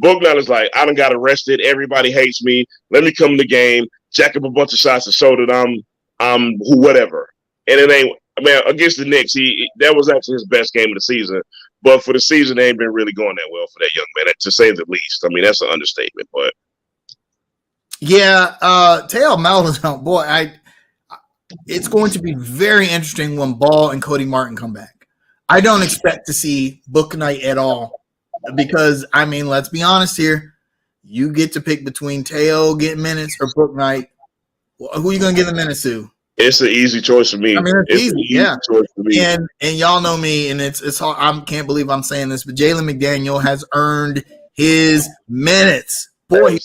Bouknight is like, I done got arrested. Everybody hates me. Let me come to the game, jack up a bunch of shots to show that I'm whatever. And it ain't. I mean, against the Knicks, that was actually his best game of the season. But for the season, they ain't been really going that well for that young man, to say the least. I mean, that's an understatement. But yeah, Teo Maledon, boy, it's going to be very interesting when Ball and Cody Martin come back. I don't expect to see Bouknight at all because, I mean, let's be honest here. You get to pick between Teo getting minutes or Bouknight. Who are you going to give the minutes to? It's an easy choice for me. I mean, it's easy, yeah. Choice for me. And y'all know me, and it's hard. I can't believe I'm saying this, but Jalen McDaniel has earned his minutes. Boy,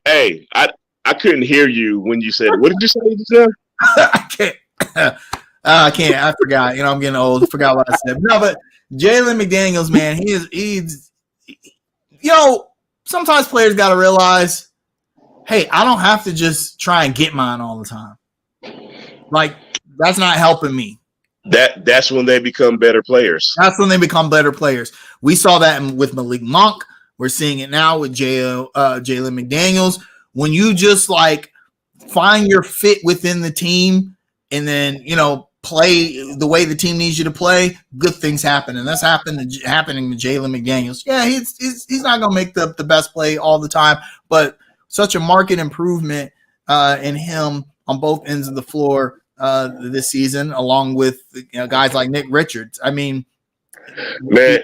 hey, I couldn't hear you when you said. What did you say? I can't. I can't. I forgot. You know, I'm getting old. I forgot what I said. No, but Jalen McDaniels, man, he's. You know, sometimes players got to realize, hey, I don't have to just try and get mine all the time. Like, that's not helping me. That's when they become better players. That's when they become better players. We saw that with Malik Monk. We're seeing it now with Jalen McDaniels. When you just like find your fit within the team and then, you know, play the way the team needs you to play, good things happen. And that's happening to Jalen McDaniels. Yeah, he's not going to make the best play all the time, but such a market improvement in him on both ends of the floor this season, along with guys like Nick Richards. I mean, man,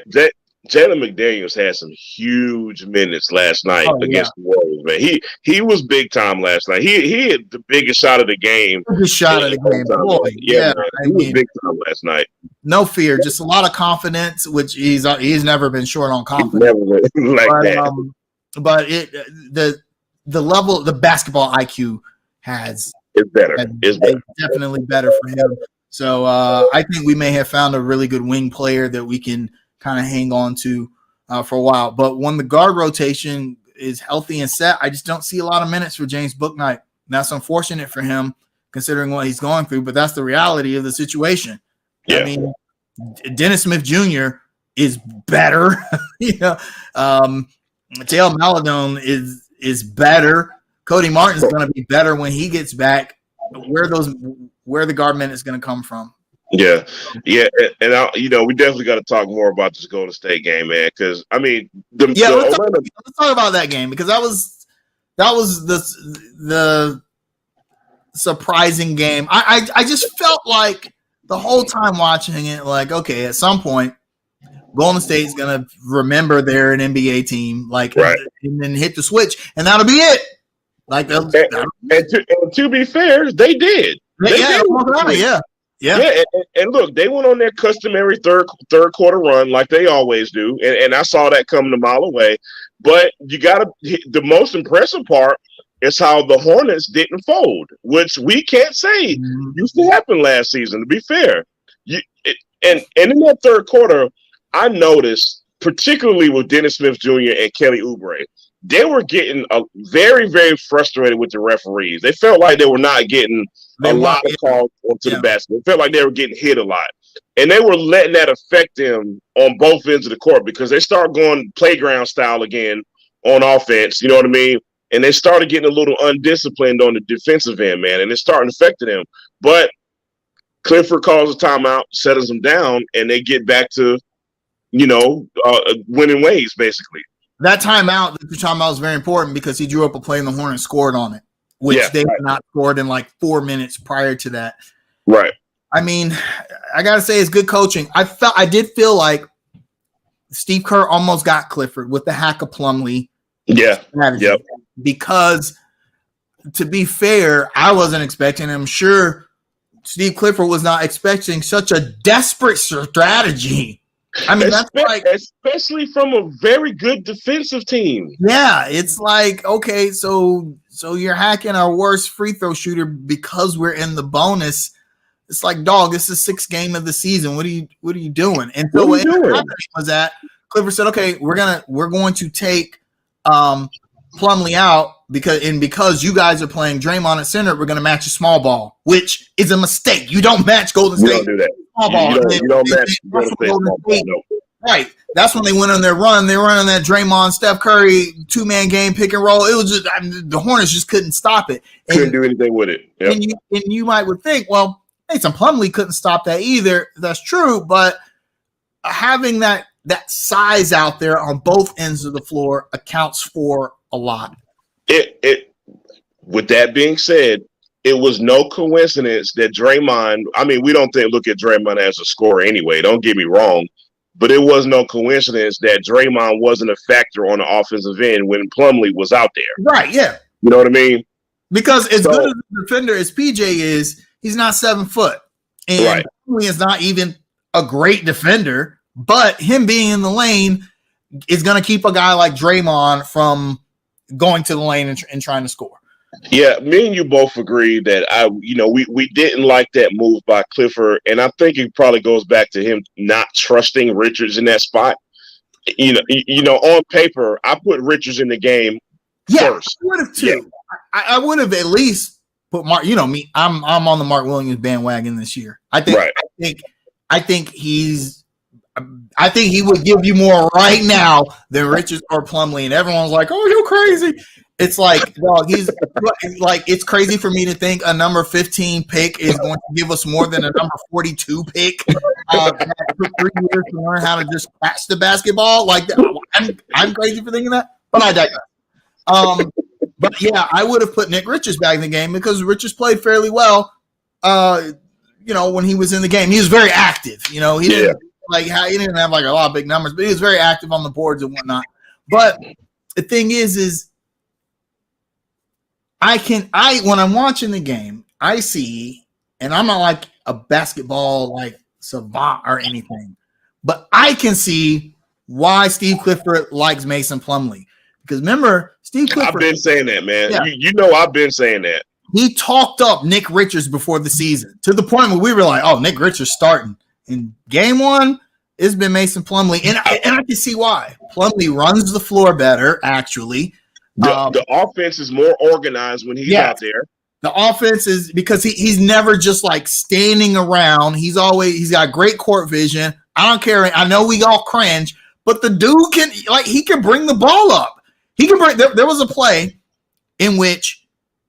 Jalen McDaniels had some huge minutes last night against the Warriors. Man, he was big time last night. He hit the biggest shot of the game. Biggest shot of the game, boy. Yeah, he was big time last night. No fear, just a lot of confidence, which he's never been short on confidence. Never been like that. But the level, the basketball IQ has. It's better. It's definitely better for him. So I think we may have found a really good wing player that we can kind of hang on to for a while. But when the guard rotation is healthy and set, I just don't see a lot of minutes for James Bouknight. That's unfortunate for him considering what he's going through, but that's the reality of the situation. Yeah. I mean, Dennis Smith Jr. is better. Tail Maladone is better. Cody Martin's going to be better when he gets back. Where the guard minute is going to come from? Yeah, and we definitely got to talk more about this Golden State game, man. Because let's talk about that game, because that was the surprising game. I just felt like the whole time watching it, like, okay, at some point, Golden State's gonna remember they're an NBA team, like, right, and then hit the switch, and that'll be it. Like, and to be fair, they did. Yeah, and look, they went on their customary third quarter run like they always do, and I saw that coming a mile away. But the most impressive part is how the Hornets didn't fold, which we can't say used to happen last season. To be fair, and in that third quarter, I noticed, particularly with Dennis Smith Jr. and Kelly Oubre, they were getting very, very frustrated with the referees. They felt like they were not getting a lot of calls onto the basket. It felt like they were getting hit a lot. And they were letting that affect them on both ends of the court, because they started going playground style again on offense, you know what I mean? And they started getting a little undisciplined on the defensive end, man, and it's starting affecting them. But Clifford calls a timeout, settles them down, and they get back to, winning ways, basically. That timeout that you're talking about is very important, because he drew up a play and the Hornets scored on it, which they had not scored in like 4 minutes prior to that. Right. I mean, I got to say, it's good coaching. I did feel like Steve Kerr almost got Clifford with the hack of Plumlee. Yeah. Yep. Because, to be fair, I wasn't expecting, I'm sure Steve Clifford was not expecting such a desperate strategy. I mean, that's like, especially from a very good defensive team. Yeah, it's like, okay, so you're hacking our worst free throw shooter because we're in the bonus. It's like, dog, this is the 6th game of the season. What are you doing? And so what was that Clifford said, okay, we're going to take Plumlee out because you guys are playing Draymond at center, we're going to match a small ball, which is a mistake. You don't match Golden State. You don't do that. Small ball. You don't match Golden State. No. Right. That's when they went on their run. They were running that Draymond, Steph Curry 2-man game, pick and roll. It was just, the Hornets just couldn't stop it. Couldn't do anything with it. Yep. And you would think, well, Mason Plumlee couldn't stop that either. That's true, but having that size out there on both ends of the floor accounts for a lot. With that being said, it was no coincidence that Draymond, we don't look at Draymond as a scorer anyway, don't get me wrong, but it was no coincidence that Draymond wasn't a factor on the offensive end when Plumlee was out there. Right, yeah. You know what I mean? Because as good as a defender as PJ is, he's not 7 foot. And Plumlee is not even a great defender, but him being in the lane is going to keep a guy like Draymond from going to the lane and trying to score. Yeah, me and you both agree that we didn't like that move by Clifford, and I think it probably goes back to him not trusting Richards in that spot. On paper, I put Richards in the game first. I would have too. Yeah. I would have at least put Mark. You know me, I'm on the Mark Williams bandwagon this year. I think he would give you more right now than Richards or Plumlee, and everyone's like, "Oh, you're crazy." It's like, dog, he's like, it's crazy for me to think a number 15 pick is going to give us more than a number 42 pick. That took 3 years to learn how to just catch the basketball. Like, I'm crazy for thinking that, but I digress. But yeah, I would have put Nick Richards back in the game because Richards played fairly well. When he was in the game, he was very active. He didn't he didn't have like a lot of big numbers, but he was very active on the boards and whatnot. But the thing is when I'm watching the game, I see, and I'm not like a basketball like savant or anything, but I can see why Steve Clifford likes Mason Plumlee. Because remember, Steve Clifford, I've been saying that, man. Yeah. I've been saying that. He talked up Nick Richards before the season to the point where we were like, "Oh, Nick Richards starting." In game 1, it's been Mason Plumlee, and I can see why. Plumlee runs the floor better, actually. The offense is more organized when he's out there. The offense is because he's never just like standing around. He's got great court vision, I don't care. I know we all cringe, but the dude he can bring the ball up. He can bring. There was a play in which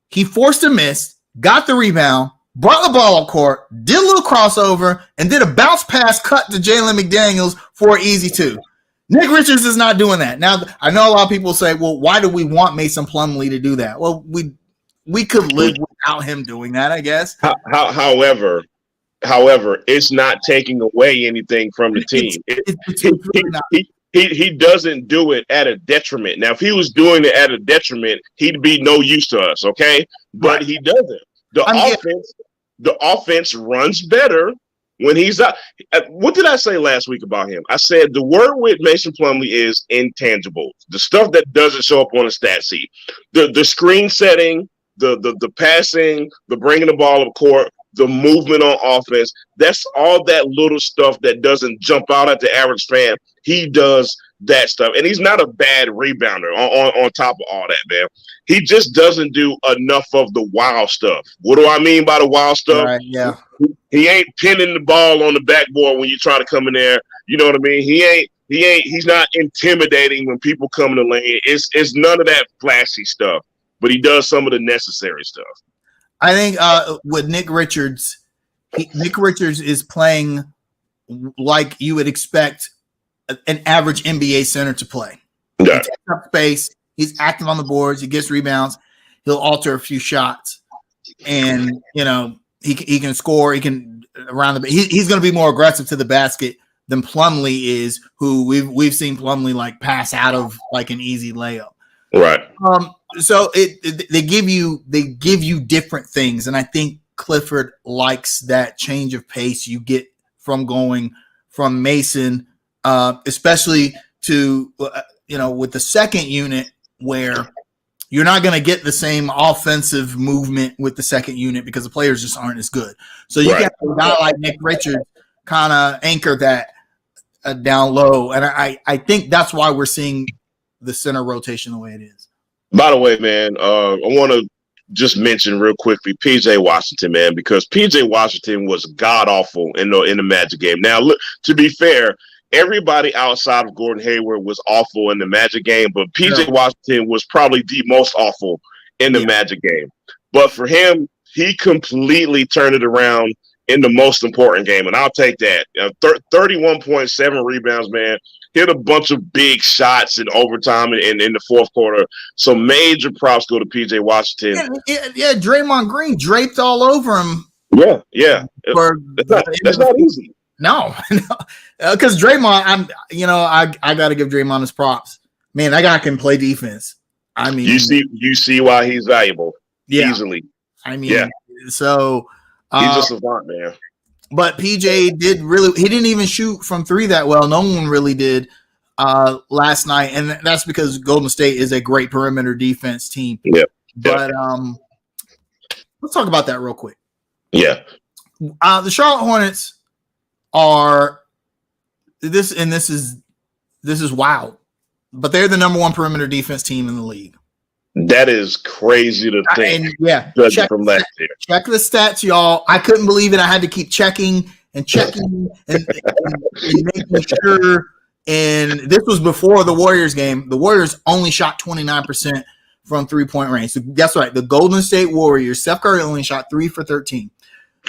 he forced a miss, got the rebound, brought the ball up court, did a little crossover, and did a bounce pass cut to Jalen McDaniels for an easy 2. Nick Richards is not doing that. Now, I know a lot of people say, well, why do we want Mason Plumlee to do that? Well, we could live without him doing that, I guess. However, it's not taking away anything from the team. He doesn't do it at a detriment. Now, if he was doing it at a detriment, he'd be no use to us, okay? But he doesn't. The offense runs better when he's out. What did I say last week about him? I said the word with Mason Plumlee is intangible. The stuff that doesn't show up on the stat sheet. The screen setting, the passing, the bringing the ball up court, the movement on offense. That's all that little stuff that doesn't jump out at the average fan. He does that stuff. And he's not a bad rebounder on top of all that, man. He just doesn't do enough of the wild stuff. What do I mean by the wild stuff? Right, yeah. He ain't pinning the ball on the backboard when you try to come in there. You know what I mean? He's not intimidating when people come in the lane. It's none of that flashy stuff, but he does some of the necessary stuff. I think with Nick Richards, Nick Richards is playing like you would expect an average NBA center to play. Yeah. He takes up space. He's active on the boards. He gets rebounds. He'll alter a few shots, and he can score. He can around the. He's going to be more aggressive to the basket than Plumlee is, who we've seen Plumlee like pass out of like an easy layup. Right. So they give you different things, and I think Clifford likes that change of pace you get from going from Mason, especially to with the second unit where you're not going to get the same offensive movement with the second unit because the players just aren't as good. So you got a guy like Nick Richards kind of anchor that down low, and I think that's why we're seeing the center rotation the way it is. By the way, man, I want to just mention real quickly PJ Washington, man, because PJ Washington was god awful in the Magic game. Now, look, to be fair, everybody outside of Gordon Hayward was awful in the Magic game, but PJ Washington was probably the most awful in the Magic game. But for him, he completely turned it around in the most important game, and I'll take that. 31.7 rebounds, man. Hit a bunch of big shots in overtime and in the fourth quarter. So major props go to PJ Washington. Yeah, Draymond Green draped all over him. Yeah. That's not easy. No, because Draymond, I got to give Draymond his props. Man, that guy can play defense. I mean, you see why he's valuable. Yeah. Easily. I mean, so he's a savant, man. But PJ he didn't even shoot from three that well. No one really did last night. And that's because Golden State is a great perimeter defense team. Yep. But let's talk about that real quick. Yeah. The Charlotte Hornets are this is wild. But they're the number one perimeter defense team in the league. That is crazy to think. Check from last year. Check the stats, y'all. I couldn't believe it. I had to keep checking and making sure. And this was before the Warriors game. The Warriors only shot 29% from 3-point range. So that's right. The Golden State Warriors, Steph Curry only shot 3 for 13.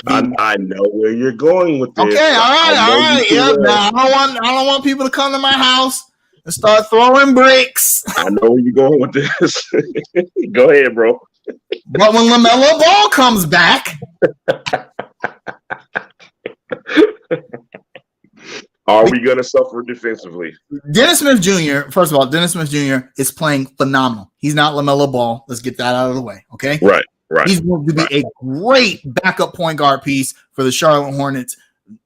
I know where you're going with this. Okay, all right. Yeah, now I don't want people to come to my house and start throwing bricks. I know where you're going with this. Go ahead, bro. But when LaMelo Ball comes back, are we going to suffer defensively? Dennis Smith Jr., first of all, Dennis Smith Jr. is playing phenomenal. He's not LaMelo Ball. Let's get that out of the way, okay? Right. He's going to be a great backup point guard piece for the Charlotte Hornets.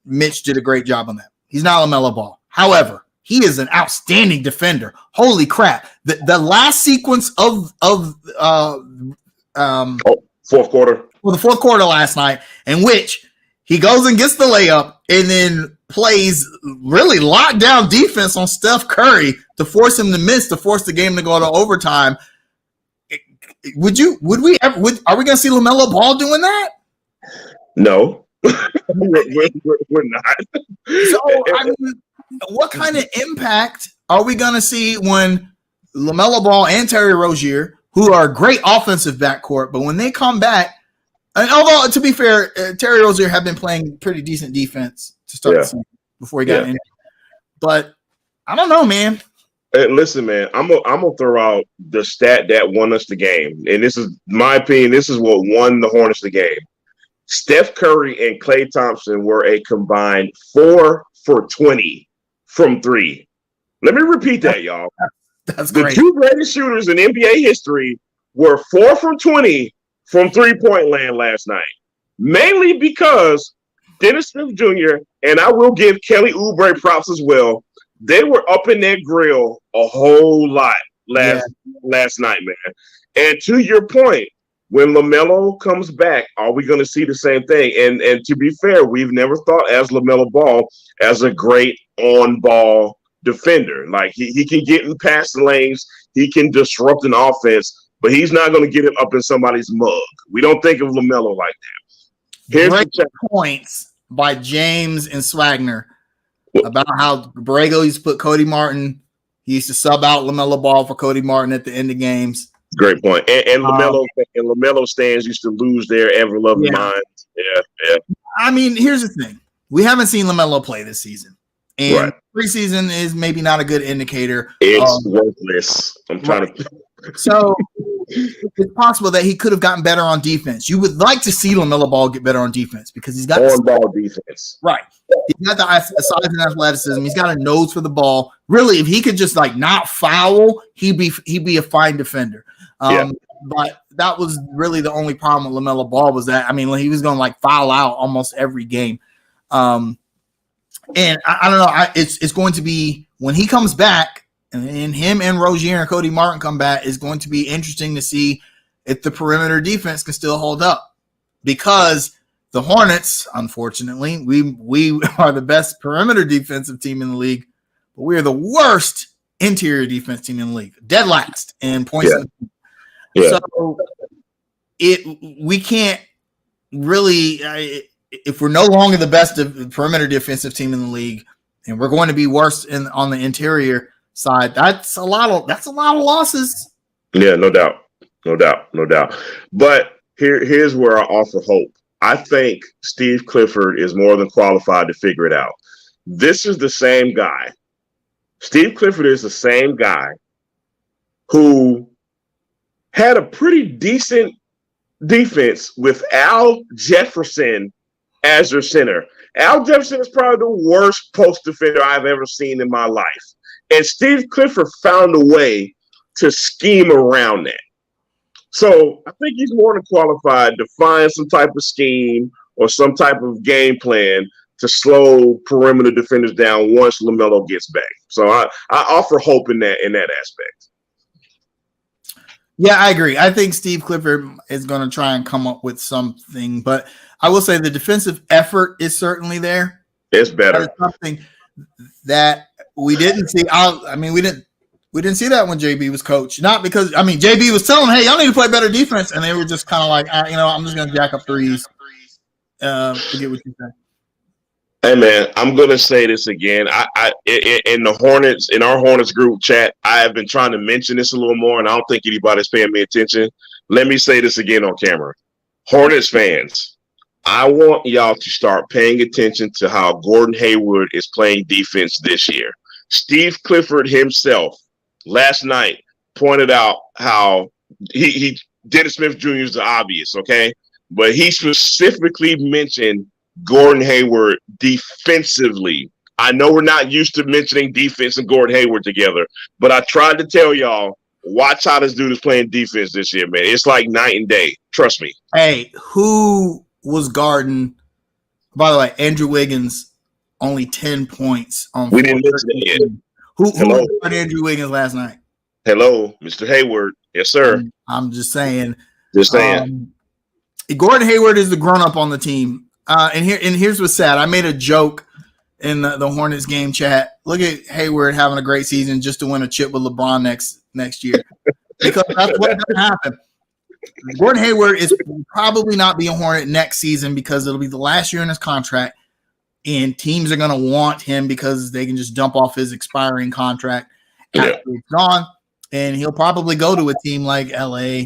Mitch did a great job on that. He's not LaMelo Ball. However, he is an outstanding defender. Holy crap. The last sequence of fourth quarter. Well, the fourth quarter last night, in which he goes and gets the layup and then plays really lockdown defense on Steph Curry to force him to miss, to force the game to go to overtime. Are we going to see LaMelo Ball doing that? No. we're not. So, I mean, what kind of impact are we going to see when LaMelo Ball and Terry Rozier, who are a great offensive backcourt, but when they come back, and although to be fair, Terry Rozier had been playing pretty decent defense to start the season before he got in, but I don't know, man. Hey, listen, man, I'm gonna throw out the stat that won us the game, and this is my opinion. This is what won the Hornets the game. Steph Curry and Klay Thompson were a combined 4 for 20 from three. Let me repeat that, y'all. That's great. The two greatest shooters in NBA history were 4 from 20 from three-point land last night, mainly because Dennis Smith Jr. and I will give Kelly Oubre props as well. They were up in that grill a whole lot last night, man. And to your point, when LaMelo comes back, are we going to see the same thing? And to be fair, we've never thought as LaMelo Ball as a great on-ball defender. Like he can get in past the lanes, he can disrupt an offense, but he's not going to get it up in somebody's mug. We don't think of LaMelo like that. Here's great points by James and Swagner about how Borrego used to put Cody Martin. He used to sub out LaMelo Ball for Cody Martin at the end of games. Great point. And LaMelo stands used to lose their ever-loving minds. Yeah. I mean, here's the thing. We haven't seen LaMelo play this season. And preseason is maybe not a good indicator. It's worthless. I'm trying to. So it's possible that he could have gotten better on defense. You would like to see LaMelo Ball get better on defense because he's got on-ball defense. Right. He's got the size and athleticism. He's got a nose for the ball. Really, if he could just like not foul, he'd be a fine defender. But that was really the only problem with LaMelo Ball was that, I mean, he was going to like foul out almost every game. And I don't know. It's going to be when he comes back and him and Rozier and Cody Martin come back, it's going to be interesting to see if the perimeter defense can still hold up because the Hornets, unfortunately, we are the best perimeter defensive team in the league, but we are the worst interior defense team in the league, dead last in points. So we can't really if we're no longer the best perimeter defensive team in the league, and we're going to be worse on the interior side. That's a lot of losses. Yeah, no doubt. But here's where I offer hope. I think Steve Clifford is more than qualified to figure it out. This is the same guy. Steve Clifford is the same guy who had a pretty decent defense with Al Jefferson as your center. Al Jefferson is probably the worst post defender I've ever seen in my life. And Steve Clifford found a way to scheme around that. So I think he's more than qualified to find some type of scheme or some type of game plan to slow perimeter defenders down once LaMelo gets back. So I offer hope in that aspect. Yeah, I agree. I think Steve Clifford is going to try and come up with something, but I will say the defensive effort is certainly there. It's better. That is something that we didn't see. We didn't see that when JB was coach. Not because JB was telling them, "Hey, y'all need to play better defense," and they were just kind of like, I'm just going to jack up threes. Forget what you said. Hey man, I'm gonna say this again. In our Hornets group chat, I have been trying to mention this a little more, and I don't think anybody's paying me attention. Let me say this again on camera. Hornets fans, I want y'all to start paying attention to how Gordon Hayward is playing defense this year. Steve Clifford himself last night pointed out how he Dennis Smith Jr. is the obvious, okay? But he specifically mentioned Gordon Hayward defensively. I know we're not used to mentioning defense and Gordon Hayward together, but I tried to tell y'all, watch how this dude is playing defense this year, man. It's like night and day. Trust me. Hey, who was guarding? By the way, Andrew Wiggins, only 10 points on. We didn't listen yet. Who guarded Andrew Wiggins last night? Hello, Mr. Hayward. Yes, sir. I'm just saying. Gordon Hayward is the grown-up on the team. And here's what's sad. I made a joke in the Hornets game chat. Look at Hayward having a great season just to win a chip with LeBron next year, because that's what doesn't happen. Gordon Hayward is probably not be a Hornet next season because it'll be the last year in his contract, and teams are going to want him because they can just dump off his expiring contract after he's gone, and he'll probably go to a team like LA,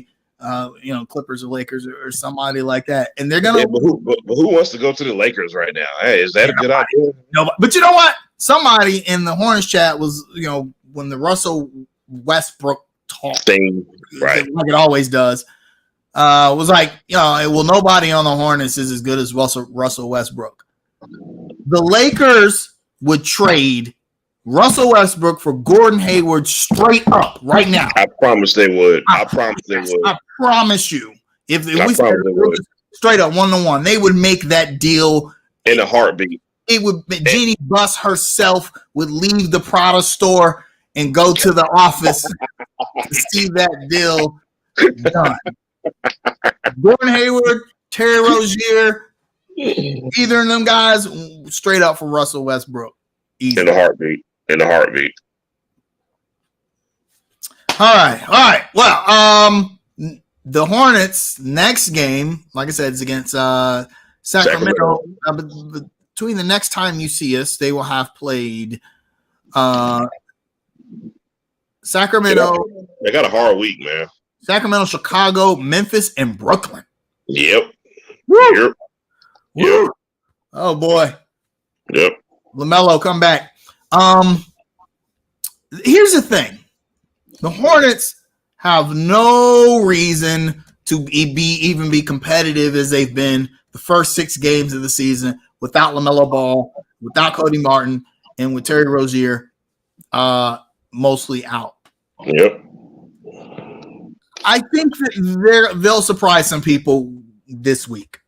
Clippers or Lakers or somebody like that, and they're going to. But who wants to go to the Lakers right now? Hey, is that a good idea? No, but you know what? Somebody in the Hornets chat was, when the Russell Westbrook talk thing, right, like it always does, was like, well, nobody on the Hornets is as good as Russell Westbrook. The Lakers would trade Russell Westbrook for Gordon Hayward straight up right now. I promise they would. I promise they would. I promise you. If we straight up 1-to-1, they would make that deal in a heartbeat. It would. Jeannie Buss herself would leave the Prada store and go to the office to see that deal done. Gordon Hayward, Terry Rozier, either of them guys, straight up for Russell Westbrook. Easy. In a heartbeat. All right. Well, the Hornets' next game, like I said, is against Sacramento. Between the next time you see us, they will have played Sacramento. They got a hard week, man. Sacramento, Chicago, Memphis, and Brooklyn. Yep. Woo! Yep. Oh boy. Yep. LaMelo, come back. Here's the thing: the Hornets have no reason to even be competitive as they've been the first 6 games of the season without LaMelo Ball, without Cody Martin, and with Terry Rozier mostly out. Yep. I think that they'll surprise some people this week.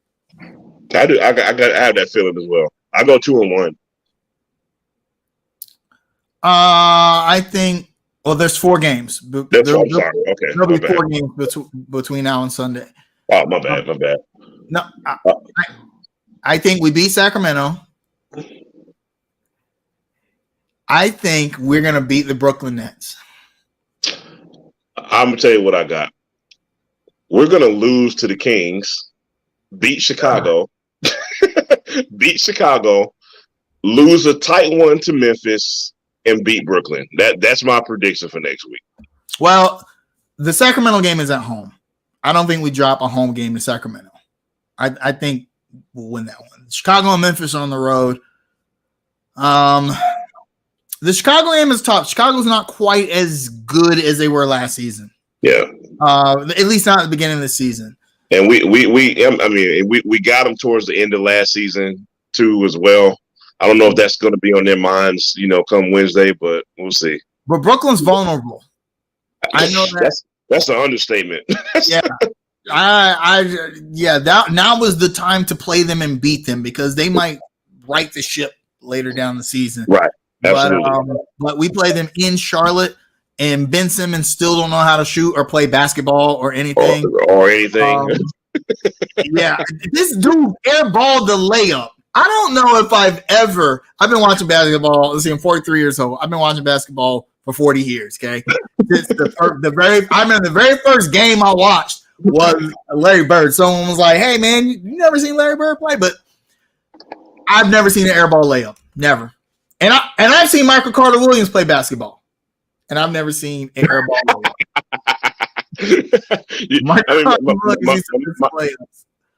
I do. I have that feeling as well. I go 2-1. I think. Well, there's 4 games. Okay. There'll be 4 games between now and Sunday. Oh, my bad. No, I think we beat Sacramento. I think we're gonna beat the Brooklyn Nets. I'm gonna tell you what I got. We're gonna lose to the Kings, beat Chicago, lose a tight one to Memphis, and beat Brooklyn. That's my prediction for next week. Well, the Sacramento game is at home. I don't think we drop a home game to Sacramento. I think we'll win that one. Chicago and Memphis are on the road. The Chicago game is tough. Chicago's not quite as good as they were last season. Yeah. At least not at the beginning of the season. And we got them towards the end of last season too as well. I don't know if that's going to be on their minds, come Wednesday, but we'll see. But Brooklyn's vulnerable. I know that. That's an understatement. Yeah. Now was the time to play them and beat them because they might right the ship later down the season. Right. Absolutely. But we play them in Charlotte, and Ben Simmons still don't know how to shoot or play basketball or anything. Or anything. Yeah. This dude airballed the layup. I don't know if I've been watching basketball. I'm 43 years old. I've been watching basketball for 40 years. Okay. The very first game I watched was Larry Bird. Someone was like, "Hey man, you never seen Larry Bird play?" But I've never seen an airball layup. Never. And I've seen Michael Carter Williams play basketball. And I've never seen an airball layup.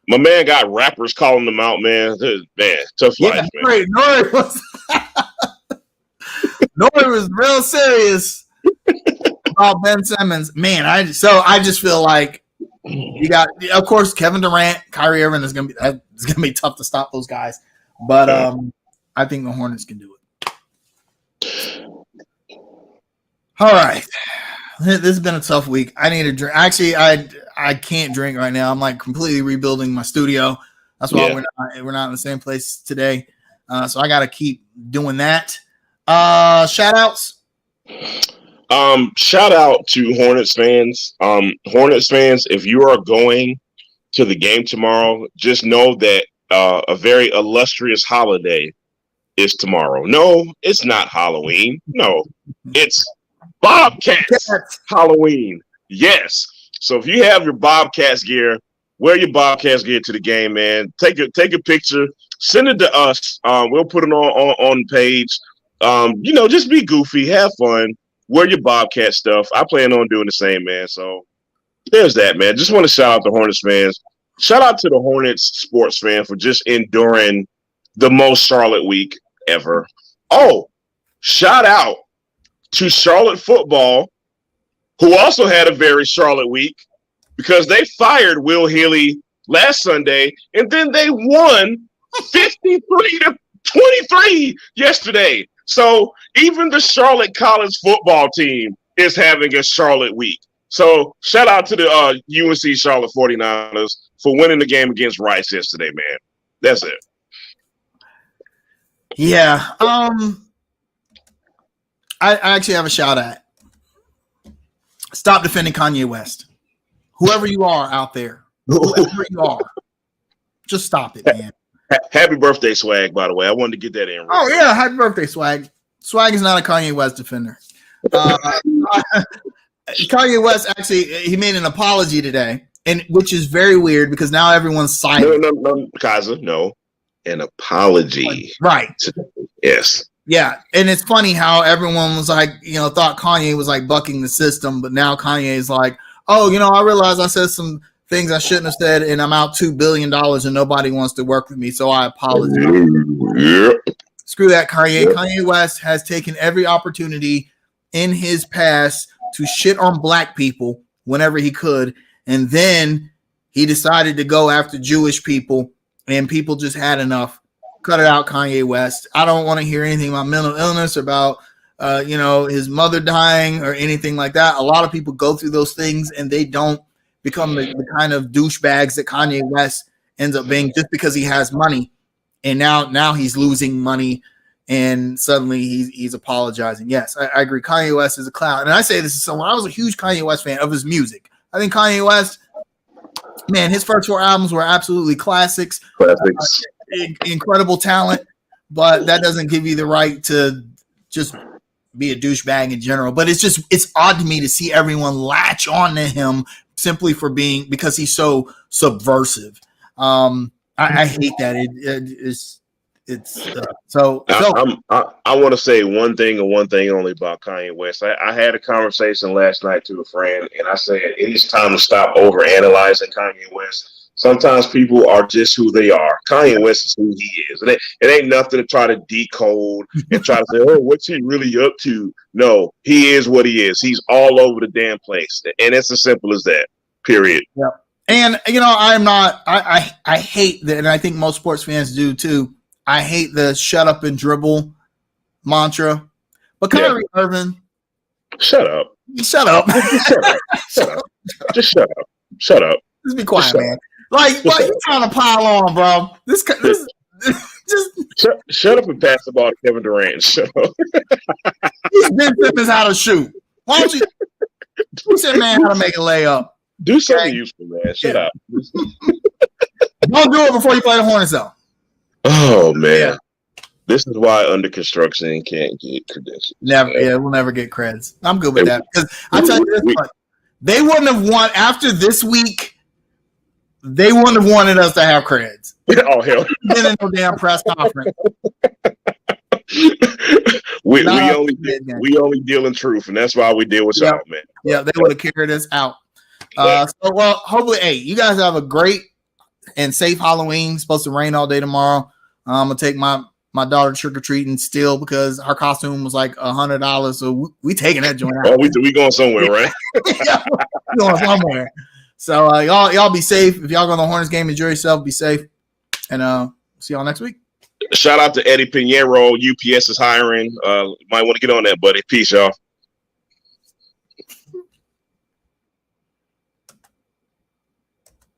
My man got rappers calling them out, man. Man, tough life, man. Nori was real serious about Ben Simmons. Man, I just feel like you got, of course, Kevin Durant, Kyrie Irving is gonna be tough to stop those guys. But I think the Hornets can do it. All right. This has been a tough week. I need a drink. Actually, I can't drink right now. I'm like completely rebuilding my studio. That's why we're not in the same place today. So I got to keep doing that. Shout outs. Shout out to Hornets fans. Hornets fans, if you are going to the game tomorrow, just know that a very illustrious holiday is tomorrow. No, it's not Halloween. No, it's Bobcats Halloween. Yes. So if you have your Bobcats gear, wear your Bobcats gear to the game, man. Take a picture, send it to us. We'll put it on the page. Just be goofy, have fun, wear your Bobcat stuff. I plan on doing the same, man. So there's that, man. Just want to shout out the Hornets fans. Shout out to the Hornets sports fan for just enduring the most Charlotte week ever. Oh, shout out to Charlotte football, who also had a very Charlotte week because they fired Will Healy last Sunday, and then they won 53-23 yesterday. So even the Charlotte college football team is having a Charlotte week. So shout out to the UNC Charlotte 49ers for winning the game against Rice yesterday, man. That's it. Yeah. I actually have a shout out. Stop defending Kanye West. Whoever you are out there, whoever you are, just stop it, man. Happy birthday, Swag, by the way. I wanted to get that in. Oh, yeah. Happy birthday, Swag. Swag is not a Kanye West defender. Kanye West actually, he made an apology today, and which is very weird because now everyone's silent. No, Kaza, no. An apology. Right. Yes. Yeah. And it's funny how everyone was like, thought Kanye was like bucking the system, but now Kanye is like, oh, I realized I said some things I shouldn't have said, and I'm out $2 billion and nobody wants to work with me, so I apologize. Yeah. Screw that, Kanye. Yeah. Kanye West has taken every opportunity in his past to shit on black people whenever he could, and then he decided to go after Jewish people, and people just had enough. Cut it out, Kanye West. I don't want to hear anything about mental illness, about his mother dying or anything like that. A lot of people go through those things and they don't become the kind of douchebags that Kanye West ends up being just because he has money. And now he's losing money and suddenly he's apologizing. Yes, I agree. Kanye West is a clown. And I say this as someone, I was a huge Kanye West fan of his music. I think Kanye West, man, his first 4 albums were absolutely classics. Incredible talent, but that doesn't give you the right to just be a douchebag in general. But it's odd to me to see everyone latch on to him simply because he's so subversive. I hate that. I want to say one thing and one thing only about Kanye West. I had a conversation last night to a friend, and I said it is time to stop over analyzing Kanye West. Sometimes people are just who they are. Kanye West is who he is. It ain't nothing to try to decode and try to say, oh, what's he really up to? No, he is what he is. He's all over the damn place. And it's as simple as that, period. Yeah. And, I hate that, and I think most sports fans do too. I hate the shut up and dribble mantra. But Kyrie Irving. Shut up. Shut up. Shut up. Shut up. Just shut up. Shut up. Just be quiet, man. Like you trying to pile on, bro. Just shut up and pass the ball to Kevin Durant. Shut up. He's Ben Simmons how to shoot. Why don't you teach that man how to make a layup? Do something useful, man. Shut up. Don't do it before you play the Hornets, though. Oh man. Yeah. This is why under construction can't get credentials. Never, we'll never get creds. I'm good with that. Because I tell you this much, they wouldn't have won after this week. They wouldn't have wanted us to have creds. Oh hell! Been in no damn press conference. we only deal in truth, and that's why we deal with y'all, man. Yeah, they would have carried us out. Hopefully, hey, you guys have a great and safe Halloween. It's supposed to rain all day tomorrow. I'm gonna take my daughter trick or treating still because her costume was like $100. So we taking that joint out. Oh, we going somewhere, right? Yeah, we going somewhere. So y'all be safe. If y'all go to the Hornets game, enjoy yourself. Be safe, and see y'all next week. Shout out to Eddie Pinheiro. UPS is hiring. Might want to get on that, buddy. Peace, y'all.